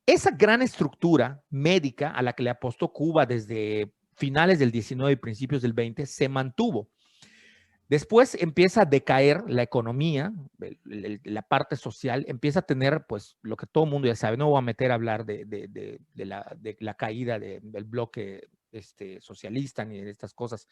[SPEAKER 1] Esa gran estructura médica a la que le apostó Cuba desde finales del 19 y principios del 20 se mantuvo. Después empieza a decaer la economía, la parte social, empieza a tener, pues, lo que todo el mundo ya sabe. No voy a meter a hablar de la caída del bloque socialista ni de estas cosas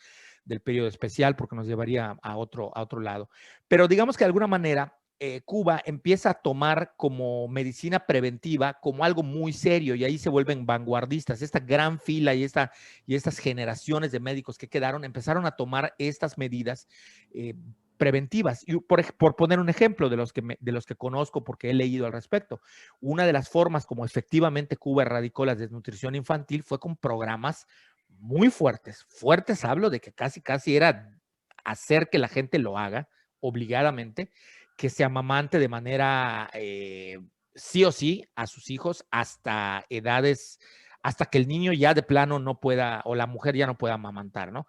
[SPEAKER 1] del periodo especial, porque nos llevaría a otro lado. Pero digamos que de alguna manera Cuba empieza a tomar como medicina preventiva como algo muy serio y ahí se vuelven vanguardistas. Esta gran fila y estas generaciones de médicos que quedaron empezaron a tomar estas medidas preventivas. Y por poner un ejemplo de los que conozco porque he leído al respecto, una de las formas como efectivamente Cuba erradicó la desnutrición infantil fue con programas muy fuertes. Fuertes hablo de que casi era hacer que la gente lo haga obligadamente, que se amamante de manera sí o sí a sus hijos hasta edades, hasta que el niño ya de plano no pueda, o la mujer ya no pueda amamantar, ¿no?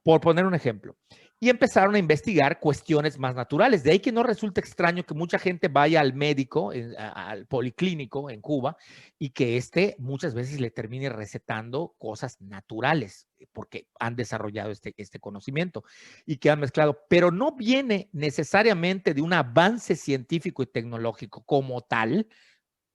[SPEAKER 1] Por poner un ejemplo. Y empezaron a investigar cuestiones más naturales. De ahí que no resulta extraño que mucha gente vaya al médico, al policlínico en Cuba, y que muchas veces le termine recetando cosas naturales, porque han desarrollado este conocimiento y que han mezclado, pero no viene necesariamente de un avance científico y tecnológico como tal.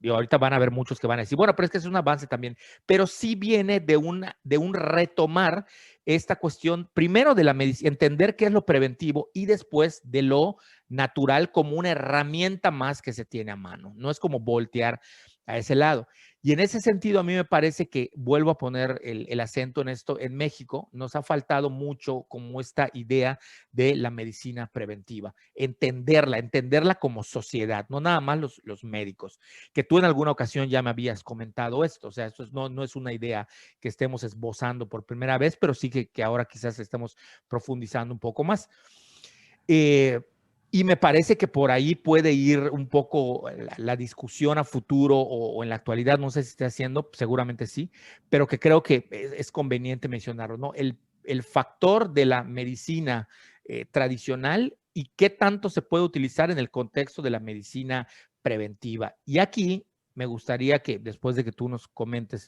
[SPEAKER 1] Y ahorita van a haber muchos que van a decir, bueno, pero es que es un avance también, pero sí viene de un retomar esta cuestión, primero de la medicina, entender qué es lo preventivo y después de lo natural como una herramienta más que se tiene a mano. No es como voltear a ese lado. Y en ese sentido, a mí me parece que, vuelvo a poner el acento en esto, en México nos ha faltado mucho como esta idea de la medicina preventiva, entenderla como sociedad, no nada más los médicos, que tú en alguna ocasión ya me habías comentado esto, o sea, esto no es una idea que estemos esbozando por primera vez, pero sí que ahora quizás estamos profundizando un poco más. Y me parece que por ahí puede ir un poco la discusión a futuro o en la actualidad, no sé si está haciendo, seguramente sí, pero que creo que es conveniente mencionarlo, ¿no? El factor de la medicina tradicional y qué tanto se puede utilizar en el contexto de la medicina preventiva. Y aquí me gustaría que después de que tú nos comentes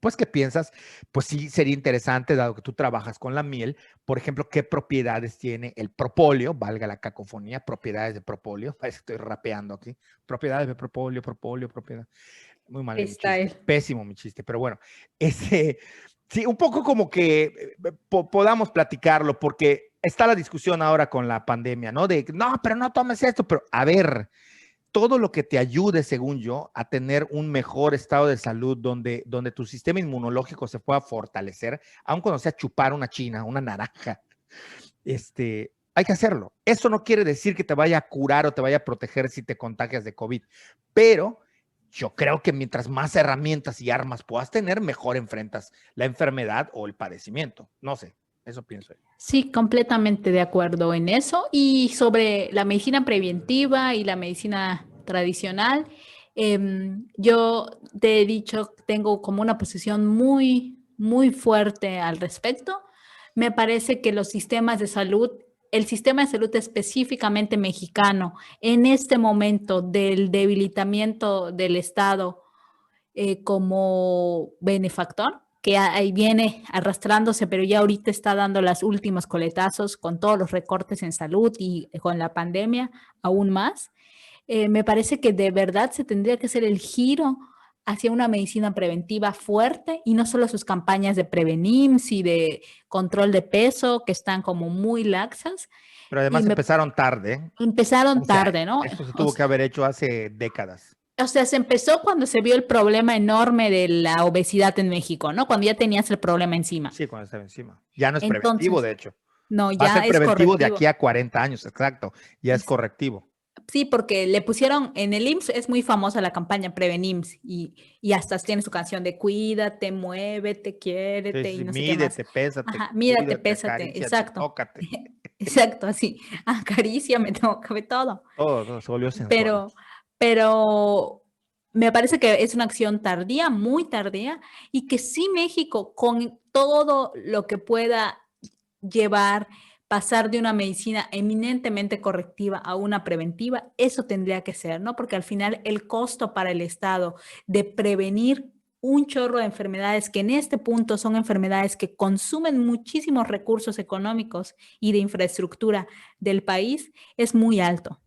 [SPEAKER 1] pues, ¿qué piensas? Pues sí, sería interesante, dado que tú trabajas con la miel, por ejemplo, ¿qué propiedades tiene el propóleo? Valga la cacofonía, propiedades de propóleo. Parece que estoy rapeando aquí. Propiedades de propóleo, propiedad. Muy mal mi chiste. Pésimo mi chiste, pero bueno, sí, un poco como que podamos platicarlo, porque está la discusión ahora con la pandemia, ¿no? No, pero no tomes esto, pero a ver, todo lo que te ayude, según yo, a tener un mejor estado de salud, donde tu sistema inmunológico se pueda fortalecer, aun cuando sea chupar una china, una naranja, hay que hacerlo. Eso no quiere decir que te vaya a curar o te vaya a proteger si te contagias de COVID, pero yo creo que mientras más herramientas y armas puedas tener, mejor enfrentas la enfermedad o el padecimiento. No sé, eso pienso yo.
[SPEAKER 2] Sí, completamente de acuerdo en eso. Y sobre la medicina preventiva y la medicina tradicional, yo te he dicho, tengo como una posición muy, muy fuerte al respecto. Me parece que los sistemas de salud, el sistema de salud específicamente mexicano, en este momento del debilitamiento del Estado como benefactor, que ahí viene arrastrándose, pero ya ahorita está dando los últimos coletazos con todos los recortes en salud y con la pandemia aún más. Me parece que de verdad se tendría que hacer el giro hacia una medicina preventiva fuerte y no solo sus campañas de Prevenims y de control de peso que están como muy laxas
[SPEAKER 1] Pero
[SPEAKER 2] y
[SPEAKER 1] además
[SPEAKER 2] me
[SPEAKER 1] empezaron tarde.
[SPEAKER 2] empezaron
[SPEAKER 1] O sea,
[SPEAKER 2] tarde, ¿no?
[SPEAKER 1] esto se
[SPEAKER 2] O
[SPEAKER 1] tuvo que haber hecho hace décadas.
[SPEAKER 2] O sea, se empezó cuando se vio el problema enorme de la obesidad en México, ¿no? Cuando ya tenías el problema encima.
[SPEAKER 1] Sí, cuando estaba encima. Ya no es preventivo,
[SPEAKER 2] Entonces,
[SPEAKER 1] de hecho.
[SPEAKER 2] no,
[SPEAKER 1] Va a
[SPEAKER 2] ya
[SPEAKER 1] ser
[SPEAKER 2] es
[SPEAKER 1] preventivo de aquí
[SPEAKER 2] correctivo.
[SPEAKER 1] a 40 años, exacto. Ya es
[SPEAKER 2] Es-
[SPEAKER 1] correctivo.
[SPEAKER 2] sí, porque le pusieron en el IMSS, es muy famosa la campaña Prevenims y hasta tiene su canción de cuídate, muévete,
[SPEAKER 1] Sí,
[SPEAKER 2] quiérete
[SPEAKER 1] sí,
[SPEAKER 2] y
[SPEAKER 1] sí,
[SPEAKER 2] no sé qué más.
[SPEAKER 1] mídete, pésate,
[SPEAKER 2] Ajá, mírate,
[SPEAKER 1] cuídate,
[SPEAKER 2] pésate,
[SPEAKER 1] acaríciate,
[SPEAKER 2] exacto.
[SPEAKER 1] tócate.
[SPEAKER 2] Exacto, así. Acaríciame, tócame todo.
[SPEAKER 1] Todo, todo se volvió sensual.
[SPEAKER 2] pero, pero me parece que es una acción tardía, muy tardía, y que sí México, con todo lo que pueda llevar, pasar de una medicina eminentemente correctiva a una preventiva, eso tendría que ser, ¿no? Porque al final el costo para el Estado de prevenir un chorro de enfermedades que en este punto son enfermedades que consumen muchísimos recursos económicos y de infraestructura del país es muy alto.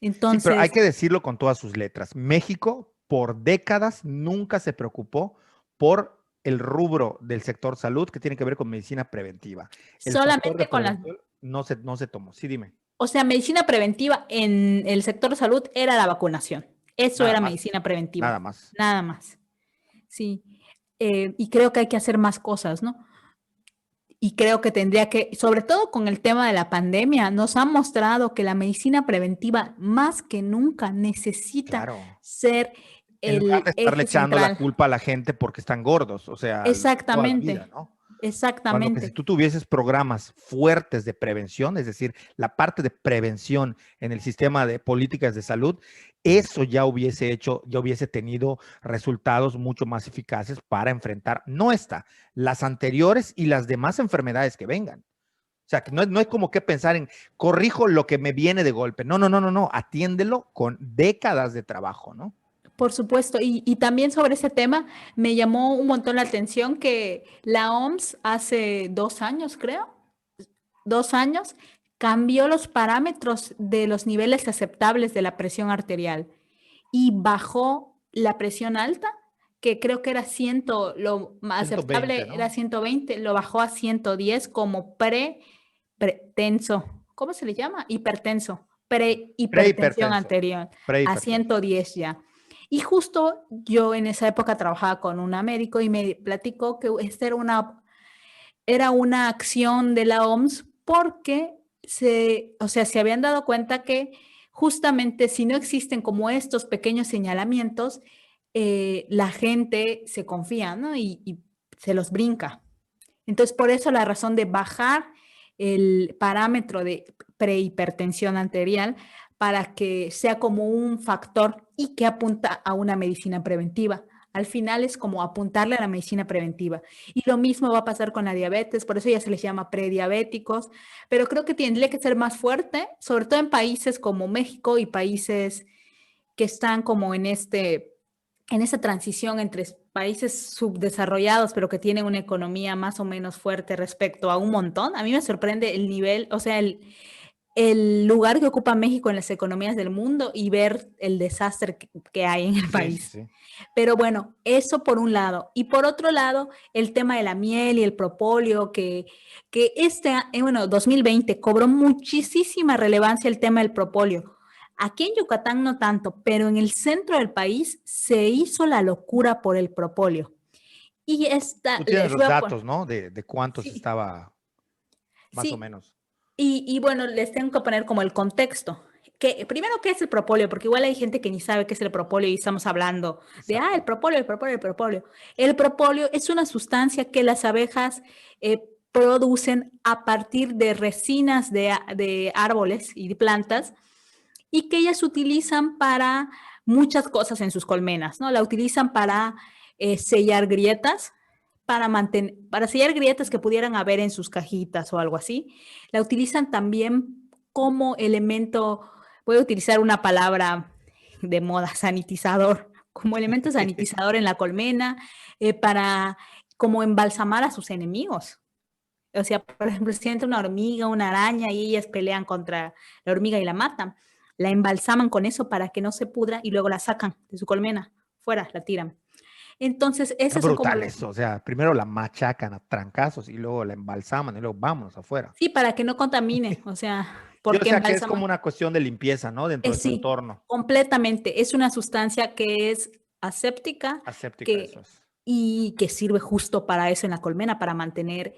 [SPEAKER 1] Sí, pero hay
[SPEAKER 2] Entonces,
[SPEAKER 1] que decirlo con todas sus letras. México, por décadas, nunca se preocupó por el rubro del sector salud que tiene que ver con medicina preventiva. El factor de
[SPEAKER 2] solamente con las,
[SPEAKER 1] prevención no se tomó. Sí, dime.
[SPEAKER 2] o sea, medicina preventiva en el sector de salud era la vacunación. Eso
[SPEAKER 1] Nada
[SPEAKER 2] era
[SPEAKER 1] más,
[SPEAKER 2] medicina preventiva,
[SPEAKER 1] nada más.
[SPEAKER 2] nada más. Sí. Y creo que hay que hacer más cosas, ¿no? Y creo que tendría que, sobre todo con el tema de la pandemia, nos ha mostrado que la medicina preventiva más que nunca necesita
[SPEAKER 1] Claro.
[SPEAKER 2] ser
[SPEAKER 1] En lugar de
[SPEAKER 2] el
[SPEAKER 1] estarle
[SPEAKER 2] eje
[SPEAKER 1] echando la
[SPEAKER 2] central.
[SPEAKER 1] culpa a la gente porque están gordos, o sea, toda la vida,
[SPEAKER 2] Exactamente,
[SPEAKER 1] ¿no? Cuando que si
[SPEAKER 2] exactamente.
[SPEAKER 1] tú tuvieses programas fuertes de prevención, es decir, la parte de prevención en el sistema de políticas de salud, eso ya hubiese hecho, ya hubiese tenido resultados mucho más eficaces para enfrentar no esta, las anteriores y las demás enfermedades que vengan. O sea, que no es como que pensar en corrijo lo que me viene de golpe. No, no, no, no, no. Atiéndelo con décadas de trabajo, ¿no?
[SPEAKER 2] Por supuesto, y también sobre ese tema me llamó un montón la atención que la OMS hace 2 años, creo, 2 años, cambió los parámetros de los niveles aceptables de la presión arterial y bajó la presión alta, que creo que era 100, lo más
[SPEAKER 1] 120,
[SPEAKER 2] aceptable era
[SPEAKER 1] ¿no?
[SPEAKER 2] 120, lo bajó a 110 como pretenso. ¿Cómo se le llama? Hipertenso, prehipertensión
[SPEAKER 1] Prehipertenso.
[SPEAKER 2] anterior, a
[SPEAKER 1] Prehipertenso.
[SPEAKER 2] 110 ya. Y justo yo en esa época trabajaba con una médico y me platicó que esta era una acción de la OMS porque o sea, se habían dado cuenta que justamente si no existen como estos pequeños señalamientos, la gente se confía, ¿no? Y se los brinca. Entonces, por eso la razón de bajar el parámetro de prehipertensión arterial para que sea como un factor y que apunta a una medicina preventiva. Al final es como apuntarle a la medicina preventiva. Y lo mismo va a pasar con la diabetes, por eso ya se les llama prediabéticos, pero creo que tendría que ser más fuerte, sobre todo en países como México y países que están como en esa transición entre países subdesarrollados, pero que tienen una economía más o menos fuerte respecto a un montón. A mí me sorprende el nivel, o sea, el lugar que ocupa México en las economías del mundo y ver el desastre que hay en el
[SPEAKER 1] Sí, sí,
[SPEAKER 2] país.
[SPEAKER 1] sí.
[SPEAKER 2] Pero bueno, eso por un lado. Y por otro lado, el tema de la miel y el propóleo, que bueno, 2020 cobró muchísima relevancia el tema del propóleo. Aquí en Yucatán no tanto, pero en el centro del país se hizo la locura por el propóleo. Y
[SPEAKER 1] Tú tienes
[SPEAKER 2] les
[SPEAKER 1] los
[SPEAKER 2] voy a poner,
[SPEAKER 1] datos, ¿no? De cuántos
[SPEAKER 2] sí,
[SPEAKER 1] estaba más o
[SPEAKER 2] sí,
[SPEAKER 1] menos.
[SPEAKER 2] y bueno, les tengo que poner como el contexto. Primero, ¿qué es el propóleo? Porque igual hay gente que ni sabe qué es el propóleo y estamos hablando de, el
[SPEAKER 1] Exacto.
[SPEAKER 2] propóleo, el propóleo, el propóleo. El propóleo es una sustancia que las abejas producen a partir de resinas de árboles y de plantas y que ellas utilizan para muchas cosas en sus colmenas, ¿no? La utilizan para sellar grietas, para sellar grietas que pudieran haber en sus cajitas o algo así. La utilizan también como elemento, voy a utilizar una palabra de moda, sanitizador, como elemento sanitizador en la colmena, para como embalsamar a sus enemigos. O sea, por ejemplo, si entra una hormiga, una araña y ellas pelean contra la hormiga y la matan. la embalsaman con eso para que no se pudra y luego la sacan de su colmena, fuera, la tiran. Entonces,
[SPEAKER 1] Está
[SPEAKER 2] esas son como
[SPEAKER 1] brutal eso. O sea, primero la machacan a trancazos y luego la embalsaman y luego vámonos afuera.
[SPEAKER 2] sí, para que no contamine, o sea,
[SPEAKER 1] Sí, o
[SPEAKER 2] porque
[SPEAKER 1] sea que es
[SPEAKER 2] embalsaman.
[SPEAKER 1] como una cuestión de limpieza, ¿no? Dentro de su
[SPEAKER 2] Sí,
[SPEAKER 1] entorno.
[SPEAKER 2] completamente. Es una sustancia que es aséptica
[SPEAKER 1] Aséptica, eso
[SPEAKER 2] que,
[SPEAKER 1] es.
[SPEAKER 2] y que sirve justo para eso en la colmena, para mantener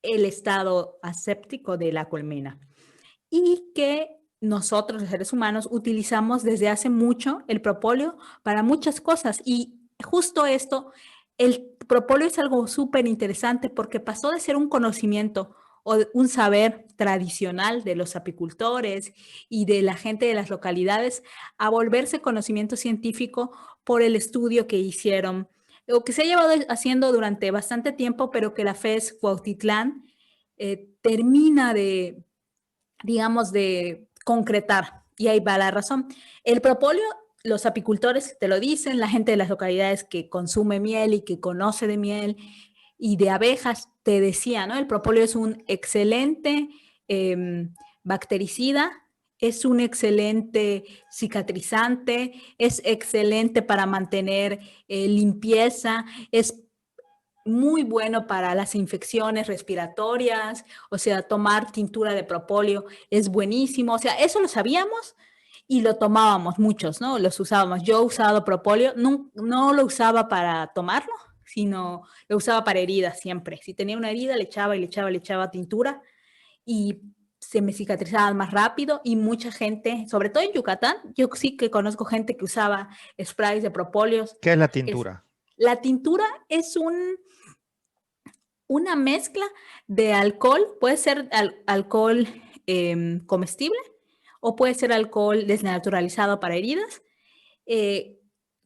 [SPEAKER 2] el estado aséptico de la colmena. Y que nosotros, los seres humanos, utilizamos desde hace mucho el propóleo para muchas cosas. Y justo esto, el propóleo es algo súper interesante porque pasó de ser un conocimiento o un saber tradicional de los apicultores y de la gente de las localidades a volverse conocimiento científico por el estudio que hicieron o que se ha llevado haciendo durante bastante tiempo, pero que la FES Cuautitlán termina de, digamos, de concretar. Y ahí va la razón. El propóleo, los apicultores te lo dicen, la gente de las localidades que consume miel y que conoce de miel y de abejas, te decía, ¿no? El propóleo es un excelente bactericida, es un excelente cicatrizante, es excelente para mantener limpieza, es muy bueno para las infecciones respiratorias, o sea, tomar tintura de propóleo es buenísimo, o sea, eso lo sabíamos y lo tomábamos muchos, ¿no? Los usábamos. Yo he usado propóleo, no lo usaba para tomarlo, sino lo usaba para heridas siempre. Si tenía una herida, le echaba tintura y se me cicatrizaban más rápido y mucha gente, sobre todo en Yucatán, yo sí que conozco gente que usaba sprays de propóleos.
[SPEAKER 1] ¿Qué es la
[SPEAKER 2] Es,
[SPEAKER 1] tintura?
[SPEAKER 2] la tintura es una mezcla de alcohol, puede ser alcohol comestible o puede ser alcohol desnaturalizado para heridas eh,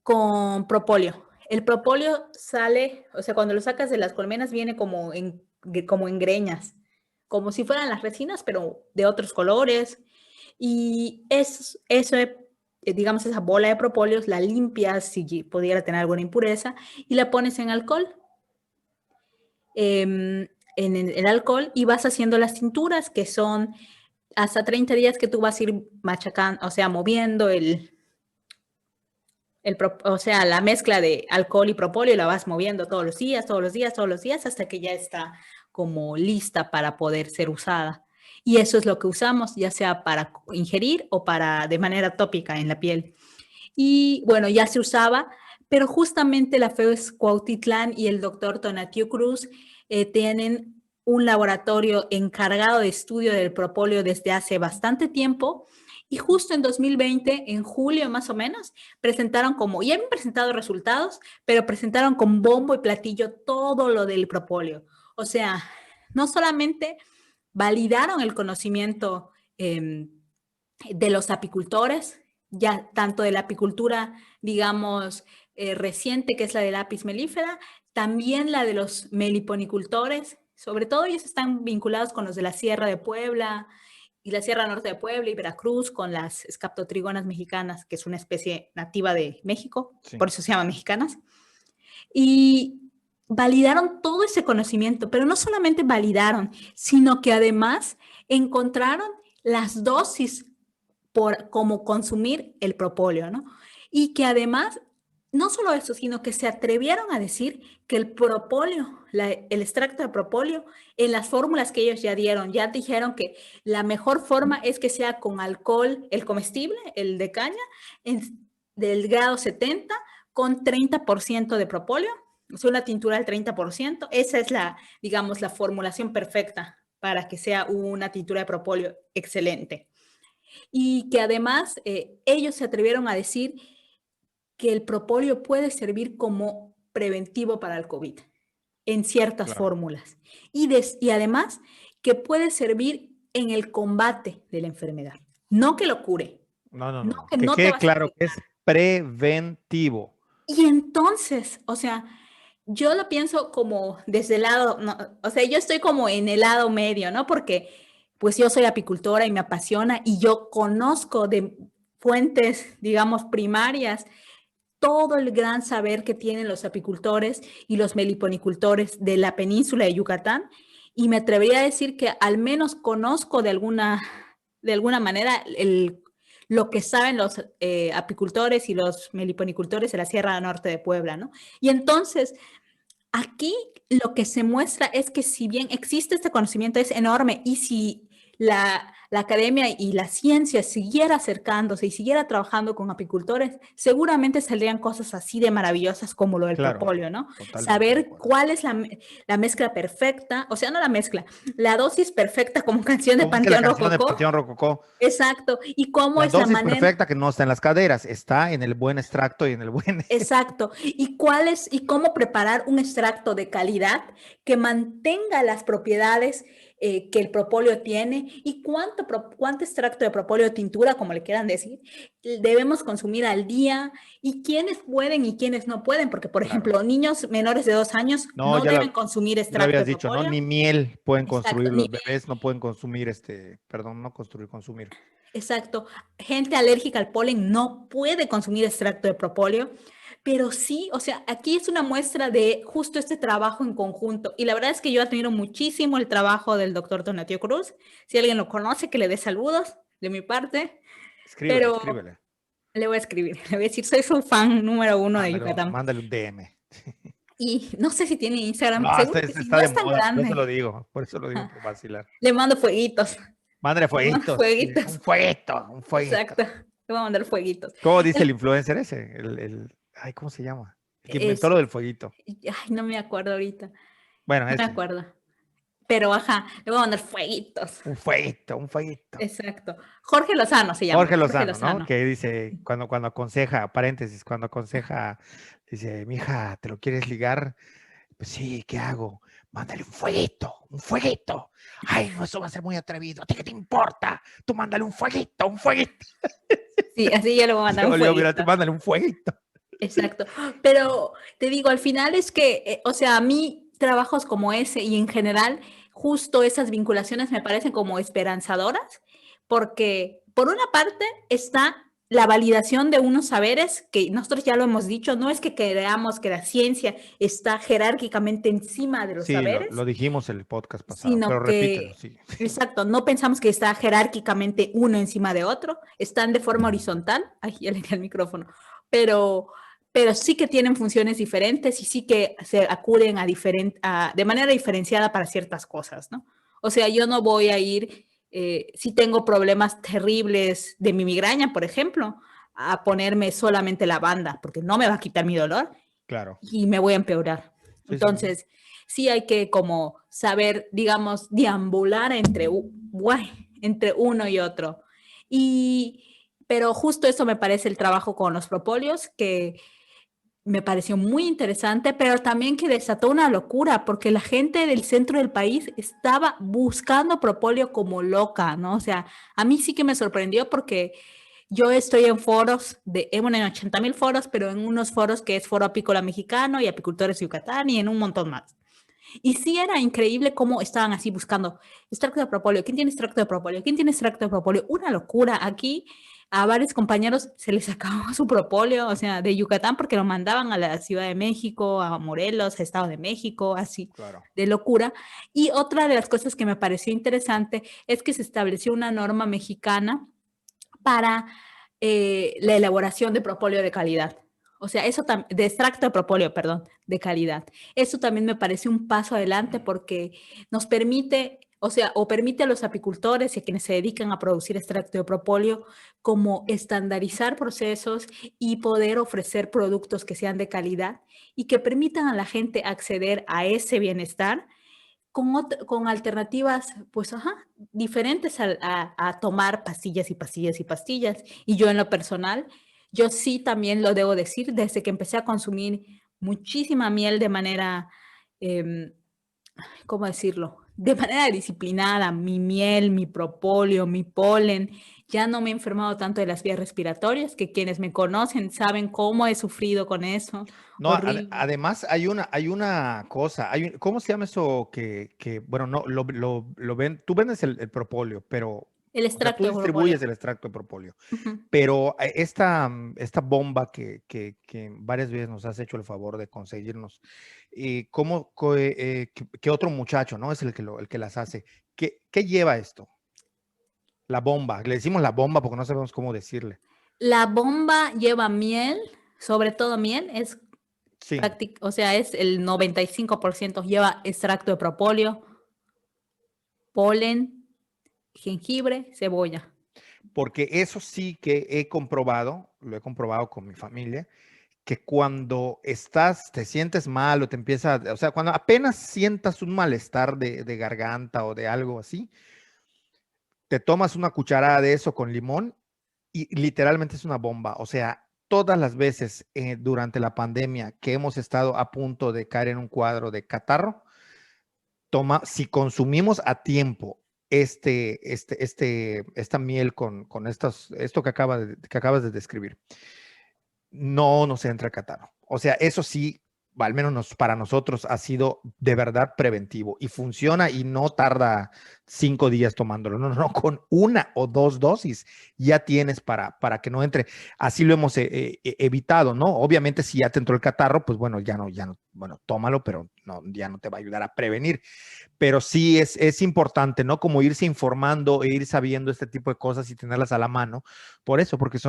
[SPEAKER 2] con propóleo. El propóleo sale, o sea, cuando lo sacas de las colmenas viene como en greñas, como si fueran las resinas, pero de otros colores. Y eso digamos, esa bola de propóleos la limpias si pudiera tener alguna impureza y la pones en alcohol en el alcohol y vas haciendo las tinturas que son hasta 30 días que tú vas a ir machacando, o sea, moviendo o sea, la mezcla de alcohol y propóleo la vas moviendo todos los días, todos los días, todos los días, hasta que ya está como lista para poder ser usada. Y eso es lo que usamos, ya sea para ingerir o para de manera tópica en la piel. Y bueno, ya se usaba, pero justamente la FES Cuautitlán y el doctor Tonatiu Cruz tienen un laboratorio encargado de estudio del propóleo desde hace bastante tiempo y justo en 2020, en julio más o menos, presentaron ya habían presentado resultados, pero presentaron con bombo y platillo todo lo del propóleo. O sea, no solamente validaron el conocimiento de los apicultores, ya tanto de la apicultura, digamos, reciente, que es la del Apis mellifera, también la de los meliponicultores, sobre todo ellos están vinculados con los de la Sierra de Puebla y la Sierra Norte de Puebla y Veracruz, con las escaptotrigonas mexicanas, que es una especie nativa de México,
[SPEAKER 1] Sí.
[SPEAKER 2] por eso se llaman mexicanas, y validaron todo ese conocimiento, pero no solamente validaron, sino que además encontraron las dosis por cómo consumir el propóleo, ¿no? Y que además, no solo eso, sino que se atrevieron a decir que el propóleo, el extracto de propóleo, en las fórmulas que ellos ya dieron, ya dijeron que la mejor forma es que sea con alcohol, el comestible, el de caña, del grado 70, con 30% de propóleo, o sea, una tintura del 30%. Esa es digamos, la formulación perfecta para que sea una tintura de propóleo excelente. Y que además ellos se atrevieron a decir que el propóleo puede servir como preventivo para el COVID en ciertas
[SPEAKER 1] Claro.
[SPEAKER 2] fórmulas. Y además que puede servir en el combate de la enfermedad. No que lo cure.
[SPEAKER 1] No.
[SPEAKER 2] Que
[SPEAKER 1] Que
[SPEAKER 2] no te
[SPEAKER 1] quede
[SPEAKER 2] vas a
[SPEAKER 1] claro que
[SPEAKER 2] infectar.
[SPEAKER 1] es preventivo.
[SPEAKER 2] Y entonces, o sea, yo lo pienso como desde el lado, no, o sea, yo estoy como en el lado medio, ¿no? Porque pues yo soy apicultora y me apasiona y yo conozco de fuentes, digamos, primarias, todo el gran saber que tienen los apicultores y los meliponicultores de la península de Yucatán. Y me atrevería a decir que al menos conozco de alguna manera lo que saben los apicultores y los meliponicultores de la Sierra Norte de Puebla, ¿no? Y entonces, aquí lo que se muestra es que si bien existe este conocimiento es enorme y si la academia y la ciencia siguiera acercándose y siguiera trabajando con apicultores, seguramente saldrían cosas así de maravillosas como lo del
[SPEAKER 1] Claro,
[SPEAKER 2] propóleo, ¿no?
[SPEAKER 1] totalmente de
[SPEAKER 2] Saber
[SPEAKER 1] acuerdo.
[SPEAKER 2] cuál es la mezcla perfecta, o sea, no la mezcla, la dosis perfecta como canción de
[SPEAKER 1] ¿Cómo dice la
[SPEAKER 2] Panteón
[SPEAKER 1] canción de
[SPEAKER 2] Rococó.
[SPEAKER 1] Panteón Rococó?
[SPEAKER 2] Exacto. Y cómo
[SPEAKER 1] La
[SPEAKER 2] es la
[SPEAKER 1] dosis
[SPEAKER 2] manera.
[SPEAKER 1] perfecta que no está en las caderas, está en el buen extracto y en el buen...
[SPEAKER 2] Exacto. ¿Y cuál es y cómo preparar un extracto de calidad que mantenga las propiedades que el propóleo tiene y cuánto extracto de propóleo tintura, como le quieran decir, debemos consumir al día y quiénes pueden y quiénes no pueden? Porque, por
[SPEAKER 1] Claro.
[SPEAKER 2] ejemplo, niños menores de 2 años
[SPEAKER 1] No,
[SPEAKER 2] no deben consumir
[SPEAKER 1] ya lo
[SPEAKER 2] extracto
[SPEAKER 1] habías
[SPEAKER 2] de
[SPEAKER 1] dicho, ¿no?
[SPEAKER 2] propóleo.
[SPEAKER 1] Ni miel pueden
[SPEAKER 2] Exacto.
[SPEAKER 1] construir los bebés, no pueden consumir perdón, no construir, consumir.
[SPEAKER 2] Exacto. Gente alérgica al polen no puede consumir extracto de propóleo, pero sí, o sea, aquí es una muestra de justo este trabajo en conjunto. Y la verdad es que yo admiro muchísimo el trabajo del doctor Donatio Cruz. Si alguien lo conoce, que le dé saludos de mi parte,
[SPEAKER 1] Escríbele,
[SPEAKER 2] pero
[SPEAKER 1] escríbele.
[SPEAKER 2] le voy a escribir, le voy a decir, soy su fan número uno de
[SPEAKER 1] Mándale,
[SPEAKER 2] Yucatán.
[SPEAKER 1] mándale un DM.
[SPEAKER 2] Y no sé si tiene Instagram,
[SPEAKER 1] No,
[SPEAKER 2] seguro que sí,
[SPEAKER 1] está
[SPEAKER 2] no
[SPEAKER 1] de
[SPEAKER 2] es tan
[SPEAKER 1] moda,
[SPEAKER 2] grande.
[SPEAKER 1] por eso lo digo por vacilar.
[SPEAKER 2] Le mando fueguitos,
[SPEAKER 1] Mándale
[SPEAKER 2] le mando
[SPEAKER 1] fueguitos, sí,
[SPEAKER 2] fueguitos.
[SPEAKER 1] un fueguito, un fueguito.
[SPEAKER 2] Exacto, le voy a mandar fueguitos.
[SPEAKER 1] ¿Cómo dice el influencer ese? Ay, ¿cómo se llama? El que inventó
[SPEAKER 2] Es,
[SPEAKER 1] lo del fueguito.
[SPEAKER 2] ay, no me acuerdo ahorita,
[SPEAKER 1] Bueno,
[SPEAKER 2] no me
[SPEAKER 1] ese,
[SPEAKER 2] acuerdo. Pero ajá, le voy a mandar fueguitos.
[SPEAKER 1] un fueguito, un fueguito.
[SPEAKER 2] Exacto. Jorge Lozano se llama,
[SPEAKER 1] Jorge
[SPEAKER 2] Jorge
[SPEAKER 1] Lozano, ¿no?
[SPEAKER 2] Lozano.
[SPEAKER 1] Que dice, cuando aconseja, paréntesis, cuando aconseja, dice, mija, ¿te lo quieres ligar? Pues sí, ¿qué hago? Mándale un fueguito, un fueguito. Ay, no, eso va a ser muy atrevido. ¿A ti qué te importa? Tú mándale un fueguito, un fueguito.
[SPEAKER 2] Sí, así yo le voy a
[SPEAKER 1] Se
[SPEAKER 2] mandar un
[SPEAKER 1] volvió, mira,
[SPEAKER 2] fueguito.
[SPEAKER 1] tú mándale un fueguito.
[SPEAKER 2] Exacto. Pero te digo, al final es que, o sea, a mí trabajos como ese y en general, justo esas vinculaciones me parecen como esperanzadoras, porque por una parte está la validación de unos saberes que nosotros ya lo hemos dicho, no es que creamos que la ciencia está jerárquicamente encima de los
[SPEAKER 1] Sí,
[SPEAKER 2] saberes,
[SPEAKER 1] lo dijimos en el podcast pasado, pero
[SPEAKER 2] sino
[SPEAKER 1] repítelo,
[SPEAKER 2] que,
[SPEAKER 1] sí.
[SPEAKER 2] exacto, no pensamos que está jerárquicamente uno encima de otro, están de forma horizontal, ay, ya le di el micrófono, pero, pero sí que tienen funciones diferentes y sí que se acuden de manera diferenciada para ciertas cosas, ¿no? O sea, yo no voy a ir, si tengo problemas terribles de mi migraña, por ejemplo, a ponerme solamente lavanda, porque no me va a quitar mi dolor
[SPEAKER 1] Claro.
[SPEAKER 2] y me voy a empeorar.
[SPEAKER 1] Sí, sí, sí.
[SPEAKER 2] Entonces, sí hay que como saber, digamos, deambular entre uno y otro. Y, pero justo eso me parece el trabajo con los propóleos, que me pareció muy interesante, pero también que desató una locura, porque la gente del centro del país estaba buscando propóleo como loca, ¿no? O sea, a mí sí que me sorprendió porque yo estoy en foros, bueno, en 80,000 foros, pero en unos foros que es Foro Apícola Mexicano y Apicultores de Yucatán y en un montón más. Y sí era increíble cómo estaban así buscando extracto de propóleo. ¿Quién tiene extracto de propóleo? ¿Quién tiene extracto de propóleo? Una locura. Aquí a varios compañeros se les acabó su propóleo, o sea, de Yucatán, porque lo mandaban a la Ciudad de México, a Morelos, a Estado de México, así,
[SPEAKER 1] Claro.
[SPEAKER 2] de locura. Y otra de las cosas que me pareció interesante es que se estableció una norma mexicana para la elaboración de propóleo de calidad. O sea, de extracto de propóleo, perdón, de calidad. Eso también me parece un paso adelante porque nos permite, o sea, o permite a los apicultores y a quienes se dedican a producir extracto de propóleo como estandarizar procesos y poder ofrecer productos que sean de calidad y que permitan a la gente acceder a ese bienestar con alternativas, pues, ajá, diferentes a tomar pastillas y pastillas y pastillas. Y yo en lo personal, yo sí también lo debo decir, desde que empecé a consumir muchísima miel de manera, em, ¿cómo decirlo? De manera disciplinada, mi miel, mi propóleo, mi polen. Ya no me he enfermado tanto de las vías respiratorias, que quienes me conocen saben cómo he sufrido con eso.
[SPEAKER 1] No,
[SPEAKER 2] Horrible.
[SPEAKER 1] además hay una cosa, ¿cómo se llama eso bueno, no, tú vendes el propóleo, pero,
[SPEAKER 2] El
[SPEAKER 1] o sea, tú
[SPEAKER 2] extracto de propóleo.
[SPEAKER 1] distribuyes el extracto de propóleo,
[SPEAKER 2] Ujú.
[SPEAKER 1] pero esta bomba que varias veces nos has hecho el favor de conseguirnos, ¿qué otro muchacho, ¿no? Es el que las hace. ¿Qué lleva esto? La bomba. Le decimos la bomba porque no sabemos cómo decirle.
[SPEAKER 2] La bomba lleva miel, sobre todo miel, es
[SPEAKER 1] Sí,
[SPEAKER 2] o sea, es el 95% lleva extracto de propóleo, polen, jengibre, cebolla.
[SPEAKER 1] porque eso sí que he comprobado, lo he comprobado con mi familia, que cuando te sientes mal o te empieza, o sea, cuando apenas sientas un malestar de garganta o de algo así, te tomas una cucharada de eso con limón y literalmente es una bomba. O sea, todas las veces durante la pandemia que hemos estado a punto de caer en un cuadro de catarro, si consumimos a tiempo esta miel con esto que acabas de describir, no nos entra catarro. O sea, eso sí, al menos para nosotros ha sido de verdad preventivo y funciona y no tarda 5 días tomándolo. No, no, no, con 1 o 2 dosis ya tienes para que no entre. Así lo hemos evitado, ¿no? Obviamente si ya te entró el catarro, pues bueno, ya no, bueno, tómalo, pero no, ya no te va a ayudar a prevenir, pero sí es importante, ¿no? Como irse informando e ir sabiendo este tipo de cosas y tenerlas a la mano. Por eso, porque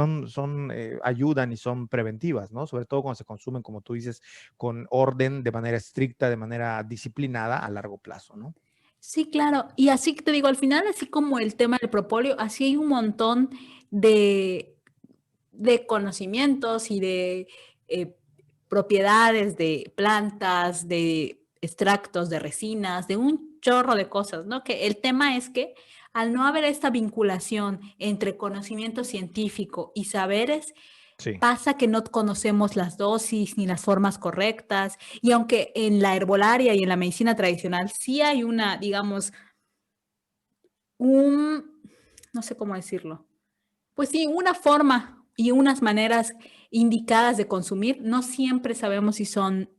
[SPEAKER 1] ayudan y son preventivas, ¿no? Sobre todo cuando se consumen, como tú dices, con orden, de manera estricta, de manera disciplinada a largo plazo, ¿no?
[SPEAKER 2] Sí, claro. Y así que te digo, al final, así como el tema del propóleo, así hay un montón de, de conocimientos y de eh, propiedades de plantas, de extractos, de resinas, de un chorro de cosas, ¿no? Que el tema es que al no haber esta vinculación entre conocimiento científico y saberes,
[SPEAKER 1] Sí,
[SPEAKER 2] pasa que no conocemos las dosis ni las formas correctas. Y aunque en la herbolaria y en la medicina tradicional sí hay una, digamos, un, no sé cómo decirlo, pues sí, una forma y unas maneras indicadas de consumir, no siempre sabemos si son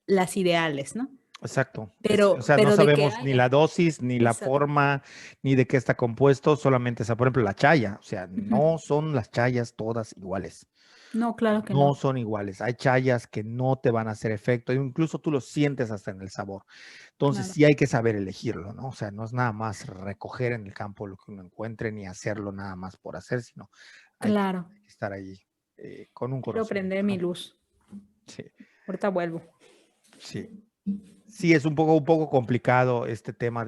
[SPEAKER 2] las ideales, ¿no?
[SPEAKER 1] exacto. O sea, no
[SPEAKER 2] Pero de que
[SPEAKER 1] sabemos ni
[SPEAKER 2] haya,
[SPEAKER 1] la dosis, ni la
[SPEAKER 2] exacto.
[SPEAKER 1] forma, ni de qué está compuesto, solamente, por ejemplo, la chaya. O sea,
[SPEAKER 2] Ujú.
[SPEAKER 1] no son las chayas todas iguales.
[SPEAKER 2] No, claro que
[SPEAKER 1] No
[SPEAKER 2] no.
[SPEAKER 1] son iguales. Hay chayas que no te van a hacer efecto, incluso tú lo sientes hasta en el sabor. Entonces
[SPEAKER 2] Claro,
[SPEAKER 1] sí hay que saber elegirlo, ¿no? O sea, no es nada más recoger en el campo lo que uno encuentre ni hacerlo nada más por hacer, sino hay que
[SPEAKER 2] claro.
[SPEAKER 1] estar ahí con un
[SPEAKER 2] Quiero prender
[SPEAKER 1] conocimiento,
[SPEAKER 2] mi
[SPEAKER 1] ¿no?
[SPEAKER 2] luz.
[SPEAKER 1] Sí,
[SPEAKER 2] Ahorita vuelvo.
[SPEAKER 1] sí. Sí, es un poco complicado este tema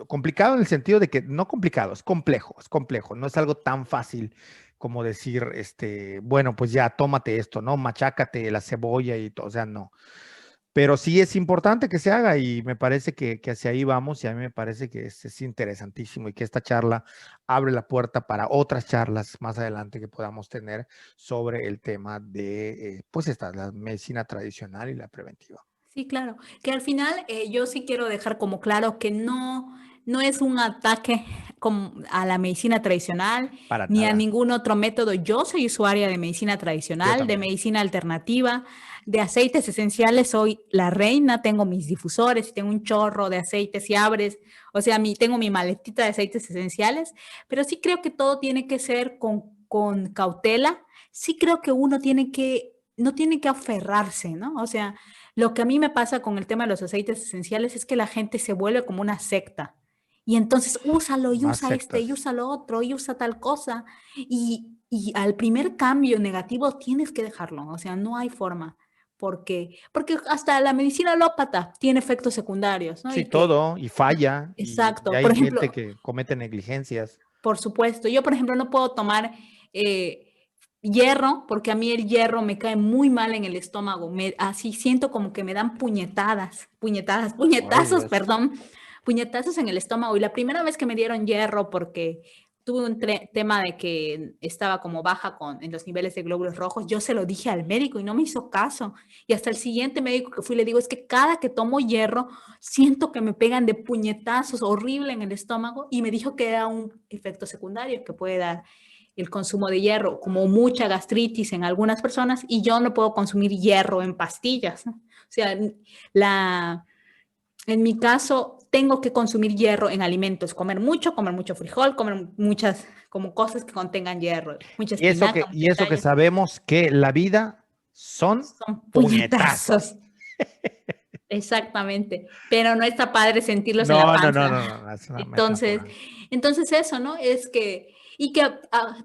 [SPEAKER 1] complicado en el sentido de que no complicado, es complejo, no es algo tan fácil como decir, bueno, pues ya tómate esto, ¿no? Machácate la cebolla y todo, o sea, no. Pero sí es importante que se haga y me parece que hacia ahí vamos y a mí me parece que es interesantísimo y que esta charla abre la puerta para otras charlas más adelante que podamos tener sobre el tema pues la medicina tradicional y la preventiva.
[SPEAKER 2] Sí, claro. Que al final yo sí quiero dejar como claro que no es un ataque a la medicina tradicional
[SPEAKER 1] Para
[SPEAKER 2] ni a
[SPEAKER 1] nada.
[SPEAKER 2] ningún otro método. Yo soy usuaria de medicina
[SPEAKER 1] Yo
[SPEAKER 2] tradicional, de
[SPEAKER 1] también.
[SPEAKER 2] medicina alternativa, de aceites esenciales. Soy la reina, tengo mis difusores, tengo un chorro de aceites y abres. O sea, tengo mi maletita de aceites esenciales, pero sí creo que todo tiene que ser con cautela. Sí creo que uno no tiene que aferrarse, ¿no? O sea, lo que a mí me pasa con el tema de los aceites esenciales es que la gente se vuelve como una secta. Y entonces úsalo y
[SPEAKER 1] Más
[SPEAKER 2] usa este y
[SPEAKER 1] sectas.
[SPEAKER 2] usa lo otro y usa tal cosa. Y al primer cambio negativo tienes que dejarlo. O sea, no hay forma. Porque hasta la medicina alópata tiene efectos secundarios, ¿no?
[SPEAKER 1] Sí,
[SPEAKER 2] Y que,
[SPEAKER 1] todo, y falla, y
[SPEAKER 2] exacto. Por
[SPEAKER 1] hay gente
[SPEAKER 2] ejemplo,
[SPEAKER 1] que comete negligencias.
[SPEAKER 2] por supuesto, yo por ejemplo no puedo tomar hierro porque a mí el hierro me cae muy mal en el estómago. Así siento como que me dan
[SPEAKER 1] Ay,
[SPEAKER 2] puñetazos,
[SPEAKER 1] Dios.
[SPEAKER 2] perdón, puñetazos en el estómago. Y la primera vez que me dieron hierro porque tuve un tema de que estaba como baja en los niveles de glóbulos rojos, yo se lo dije al médico y no me hizo caso. Y hasta el siguiente médico que fui le digo, es que cada que tomo hierro siento que me pegan de puñetazos horrible en el estómago y me dijo que era un efecto secundario que puede dar el consumo de hierro, como mucha gastritis en algunas personas, y yo no puedo consumir hierro en pastillas, ¿no? O sea, en mi caso, tengo que consumir hierro en alimentos, comer mucho frijol, comer muchas como cosas que contengan hierro, mucha espinaca,
[SPEAKER 1] Y
[SPEAKER 2] mucha
[SPEAKER 1] eso que
[SPEAKER 2] chaya,
[SPEAKER 1] sabemos que la vida son
[SPEAKER 2] son
[SPEAKER 1] puñetazos.
[SPEAKER 2] puñetazos. Exactamente, pero no está padre sentirlos en la
[SPEAKER 1] No, no, no,
[SPEAKER 2] panza.
[SPEAKER 1] no, no, no, es una
[SPEAKER 2] Entonces,
[SPEAKER 1] metáfora.
[SPEAKER 2] entonces eso, ¿no? Es que, y que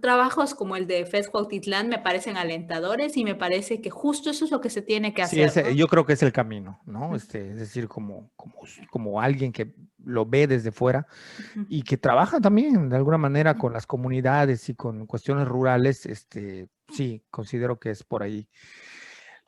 [SPEAKER 2] trabajos como el de FES Cuautitlán me parecen alentadores y me parece que justo eso es lo que se tiene que
[SPEAKER 1] Sí,
[SPEAKER 2] hacer, ¿no?
[SPEAKER 1] yo creo que es el camino, ¿no? Es decir, como alguien que lo ve desde fuera
[SPEAKER 2] Ujú.
[SPEAKER 1] y que trabaja también de alguna manera con las comunidades y con cuestiones rurales, sí, considero que es por ahí.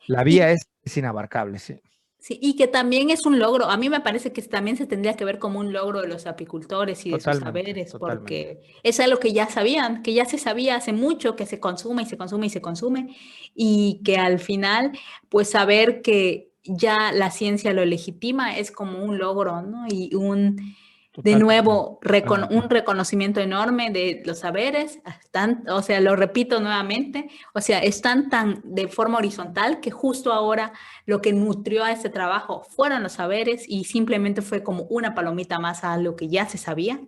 [SPEAKER 1] La
[SPEAKER 2] Y
[SPEAKER 1] vía es inabarcable, sí.
[SPEAKER 2] sí, y que también es un logro. A mí me parece que también se tendría que ver como un logro de los apicultores y de sus
[SPEAKER 1] Totalmente,
[SPEAKER 2] saberes,
[SPEAKER 1] totalmente.
[SPEAKER 2] porque es algo que ya sabían, que ya se sabía hace mucho, que se consume y se consume y se consume, y que al final, pues saber que ya la ciencia lo legitima es como un logro, ¿no? Y de
[SPEAKER 1] Totalmente,
[SPEAKER 2] nuevo,
[SPEAKER 1] totalmente.
[SPEAKER 2] un reconocimiento enorme de los saberes, o sea, lo repito nuevamente, o sea, están tan de forma horizontal que justo ahora lo que nutrió a este trabajo fueron los saberes y simplemente fue como una palomita más a lo que ya se sabía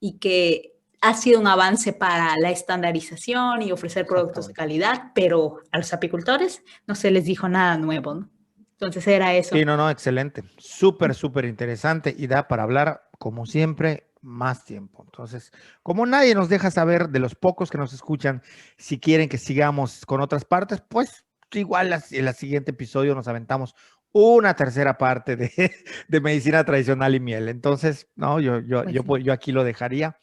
[SPEAKER 2] y que ha sido un avance para la estandarización y ofrecer productos de
[SPEAKER 1] Exactamente.
[SPEAKER 2] calidad, pero a los apicultores no se les dijo nada nuevo, ¿no? Entonces era
[SPEAKER 1] Sí,
[SPEAKER 2] eso.
[SPEAKER 1] no, no, excelente. Súper, súper interesante y da para hablar, como siempre, más tiempo. Entonces, como nadie nos deja saber de los pocos que nos escuchan, si quieren que sigamos con otras partes, pues igual en el siguiente episodio nos aventamos una tercera parte de, de medicina tradicional y miel. Entonces, no,
[SPEAKER 2] Pues sí.
[SPEAKER 1] yo aquí lo dejaría.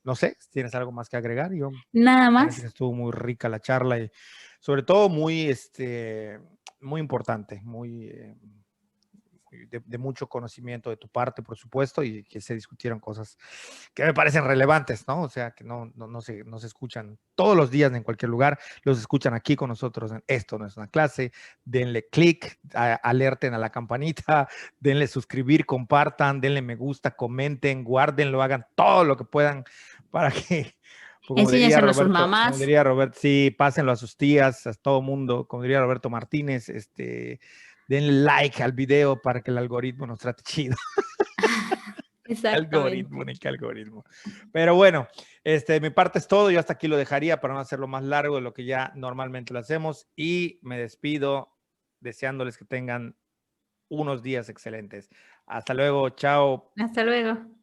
[SPEAKER 1] No sé, si tienes algo más que agregar. Yo
[SPEAKER 2] Nada
[SPEAKER 1] parece
[SPEAKER 2] más.
[SPEAKER 1] que estuvo muy rica la charla y sobre todo muy, muy importante, de mucho conocimiento de tu parte, por supuesto, y que se discutieron cosas que me parecen relevantes, ¿no? O sea, que no se escuchan todos los días en cualquier lugar, los escuchan aquí con nosotros. Esto no es una clase, denle clic, alerten a la campanita, denle suscribir, compartan, denle me gusta, comenten, guárdenlo, hagan todo lo que puedan para que,
[SPEAKER 2] Enséñaselo a sus
[SPEAKER 1] Como
[SPEAKER 2] mamás.
[SPEAKER 1] diría Roberto, sí, pásenlo a sus tías, a todo mundo, como diría Roberto Martínez, denle like al video para que el algoritmo nos trate chido.
[SPEAKER 2] Exactamente.
[SPEAKER 1] Algoritmo, ni qué algoritmo. Pero bueno, mi parte es todo. Yo hasta aquí lo dejaría para no hacerlo más largo de lo que ya normalmente lo hacemos. Y me despido deseándoles que tengan unos días excelentes. Hasta luego, chao.
[SPEAKER 2] Hasta luego.